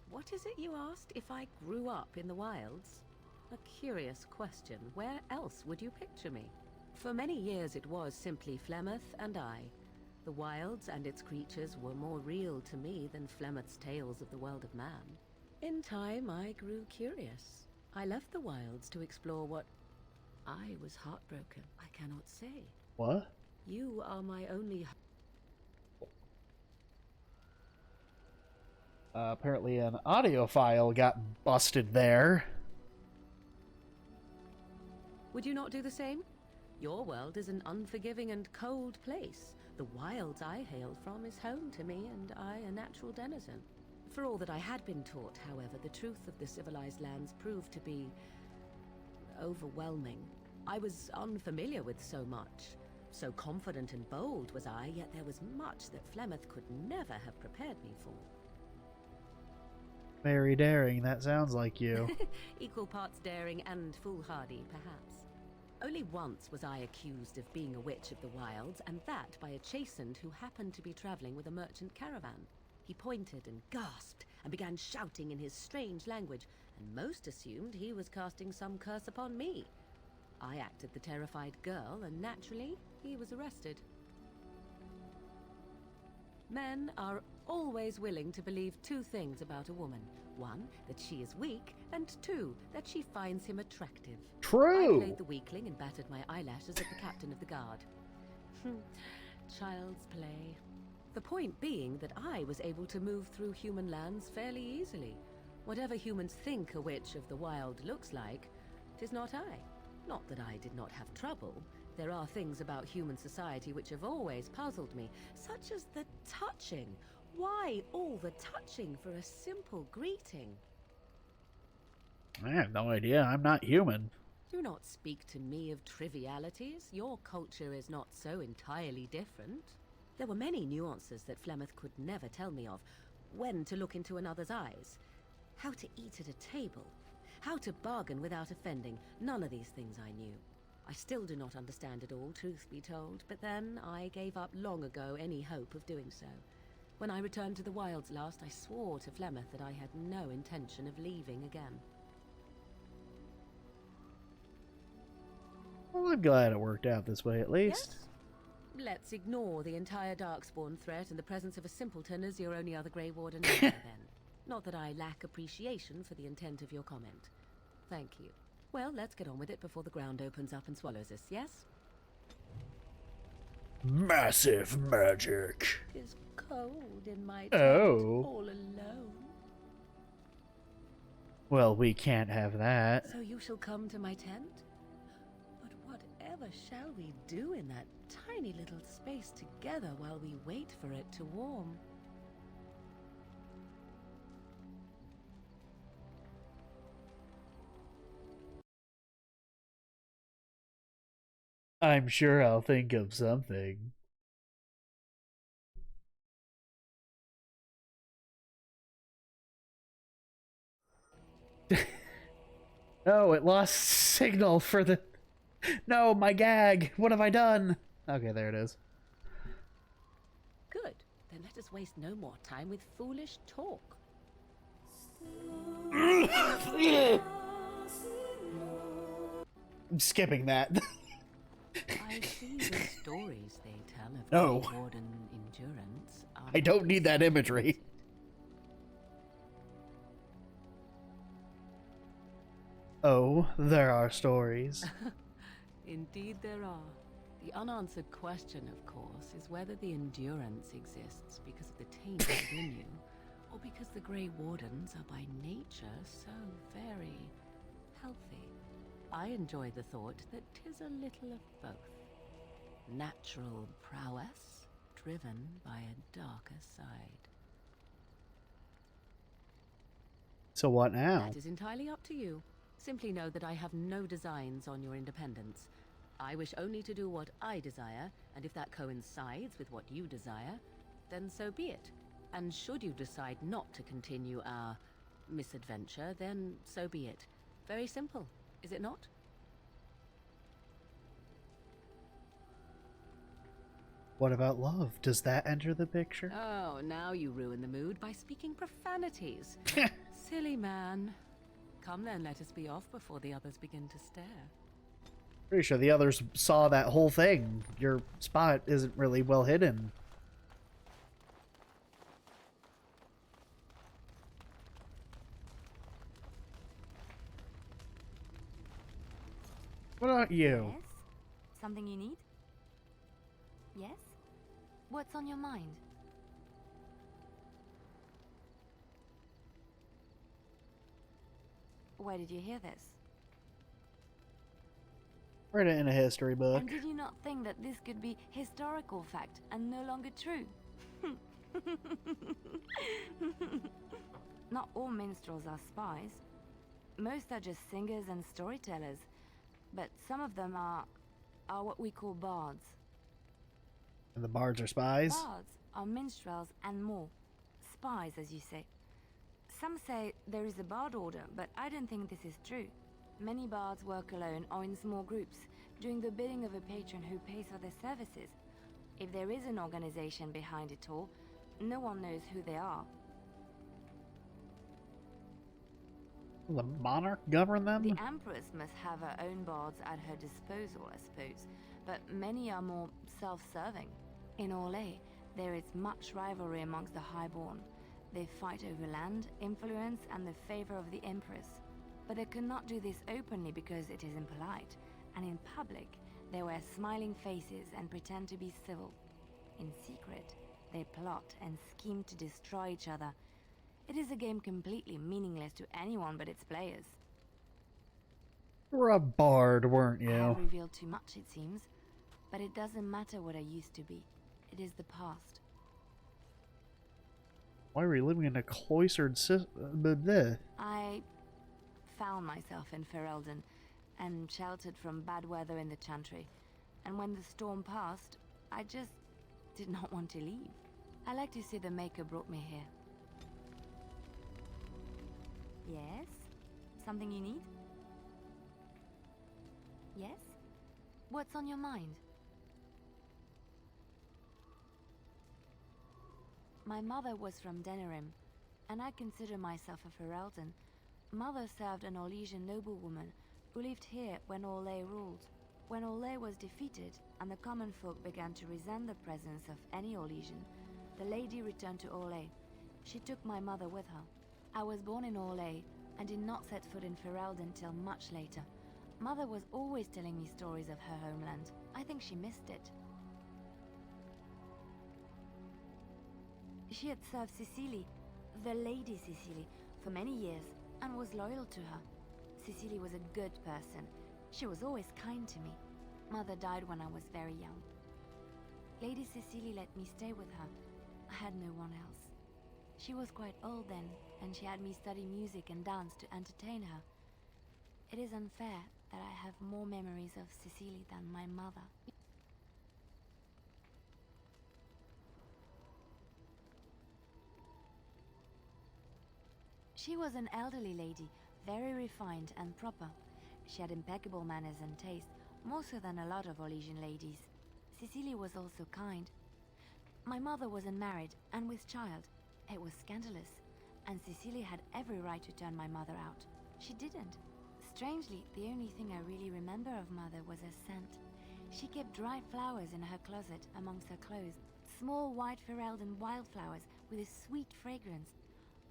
What is it you asked if I grew up in the wilds? A curious question. Where else would you picture me? For many years it was simply Flemeth and I. The wilds and its creatures were more real to me than Flemeth's tales of the world of man. In time I grew curious. I left the wilds to explore what... I was heartbroken. I cannot say. What? You are my only... Apparently an audio file got busted there. Would you not do the same? Your world is an unforgiving and cold place. The wilds I hail from is home to me, and I a natural denizen. For all that I had been taught, however, the truth of the civilized lands proved to be... overwhelming. I was unfamiliar with so much. So confident and bold was I, yet there was much that Flemeth could never have prepared me for. Very daring, that sounds like you. Equal parts daring and foolhardy, perhaps. Only once was I accused of being a witch of the wilds, and that by a chastened who happened to be traveling with a merchant caravan. He pointed and gasped, and began shouting in his strange language, and most assumed he was casting some curse upon me. I acted the terrified girl, and naturally, he was arrested. Men are always willing to believe two things about a woman. One, that she is weak, and two, that she finds him attractive. True! I played the weakling and battered my eyelashes at the captain of the guard. Child's play. The point being that I was able to move through human lands fairly easily. Whatever humans think a witch of the wild looks like, 'tis not I. Not that I did not have trouble. There are things about human society which have always puzzled me, such as the touching. Why all the touching for a simple greeting? I have no idea. I'm not human. Do not speak to me of trivialities. Your culture is not so entirely different. There were many nuances that Flemeth could never tell me of. When to look into another's eyes. How to eat at a table. How to bargain without offending. None of these things I knew. I still do not understand it all, truth be told, but then I gave up long ago any hope of doing so. When I returned to the wilds last, I swore to Flemeth that I had no intention of leaving again. Well, I'm glad it worked out this way, at least. Yes? Let's ignore the entire Darkspawn threat and the presence of a simpleton as your only other Grey Warden now, then. Not that I lack appreciation for the intent of your comment. Thank you. Well, let's get on with it before the ground opens up and swallows us, yes? Massive magic. It is cold in my tent, Oh. all alone. Well, we can't have that. So you shall come to my tent? But whatever shall we do in that tiny little space together while we wait for it to warm? I'm sure I'll think of something. Oh, it lost signal for the... No, my gag! What have I done? Okay, there it is. Good. Then let us waste no more time with foolish talk. I'm skipping that. I see the stories they tell of No. Grey Warden endurance. I don't need that imagery. Oh, there are stories. Indeed there are. The unanswered question, of course, is whether the endurance exists because of the taint within you, or because the Grey Wardens are by nature so very healthy. I enjoy the thought that 'tis a little of both. Natural prowess, driven by a darker side. So what now? That is entirely up to you. Simply know that I have no designs on your independence. I wish only to do what I desire, and if that coincides with what you desire, then so be it. And should you decide not to continue our misadventure, then so be it. Very simple, is it not? What about love? Does that enter the picture? Oh, now you ruin the mood by speaking profanities. Silly man. Come then, let us be off before the others begin to stare. Pretty sure the others saw that whole thing. Your spot isn't really well hidden. What about you? Yes? Something you need? Yes? What's on your mind? Where did you hear this? Read it in a history book. And did you not think that this could be historical fact and no longer true? Not all minstrels are spies. Most are just singers and storytellers. But some of them are what we call bards. And the bards are spies? Bards are minstrels and more. Spies, as you say. Some say there is a bard order, but I don't think this is true. Many bards work alone or in small groups, doing the bidding of a patron who pays for their services. If there is an organization behind it all, no one knows who they are. Will the monarch govern them? The Empress must have her own bards at her disposal, I suppose, but many are more self-serving. In Orlais, there is much rivalry amongst the Highborn. They fight over land, influence, and the favor of the Empress. But they cannot do this openly because it is impolite, and in public, they wear smiling faces and pretend to be civil. In secret, they plot and scheme to destroy each other. It is a game completely meaningless to anyone but its players. You were a bard, weren't I have you? revealed too much, it seems. But it doesn't matter what I used to be. It is the past. Why were you living in a cloistered I found myself in Ferelden and sheltered from bad weather in the Chantry. And when the storm passed, I just did not want to leave. I like to see the Maker brought me here. Yes? Something you need? Yes? What's on your mind? My mother was from Denerim, and I consider myself a Ferelden. Mother served an Orlesian noblewoman who lived here when Orlais ruled. When Orlais was defeated and the common folk began to resent the presence of any Orlesian, the lady returned to Orlais. She took my mother with her. I was born in Orlais and did not set foot in Ferelden till much later. Mother was always telling me stories of her homeland. I think she missed it. She had served Cecily, the Lady Cecily, for many years and was loyal to her. Cecily was a good person. She was always kind to me. Mother died when I was very young. Lady Cecily let me stay with her. I had no one else. She was quite old then, and she had me study music and dance to entertain her. It is unfair that I have more memories of Cecily than my mother. She was an elderly lady, very refined and proper. She had impeccable manners and taste, more so than a lot of Orlesian ladies. Cecily was also kind. My mother was unmarried and with child. It was scandalous, and Cecily had every right to turn my mother out. She didn't. Strangely, the only thing I really remember of Mother was her scent. She kept dry flowers in her closet amongst her clothes, small white Ferelden wildflowers with a sweet fragrance.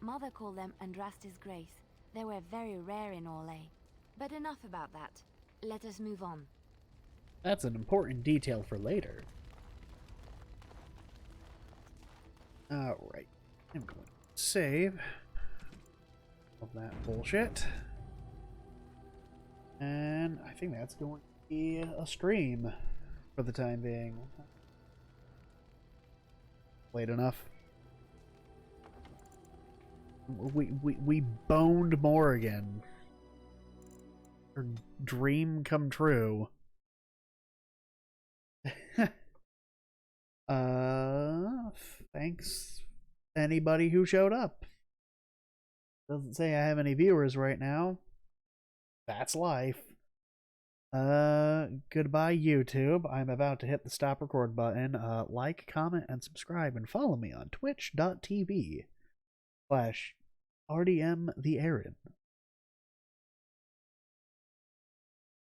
Mother called them Andrastis Grace. They were very rare in Orlais. But enough about that. Let us move on. That's an important detail for later. Alright. I'm going to save all that bullshit. And I think that's going to be a stream for the time being. Late enough. We boned Morrigan. Her dream come true. Thanks anybody who showed up. Doesn't say I have any viewers right now. That's life. Goodbye YouTube. I'm about to hit the stop record button. Like, comment, and subscribe, and follow me on twitch.tv/RDM the Aaron.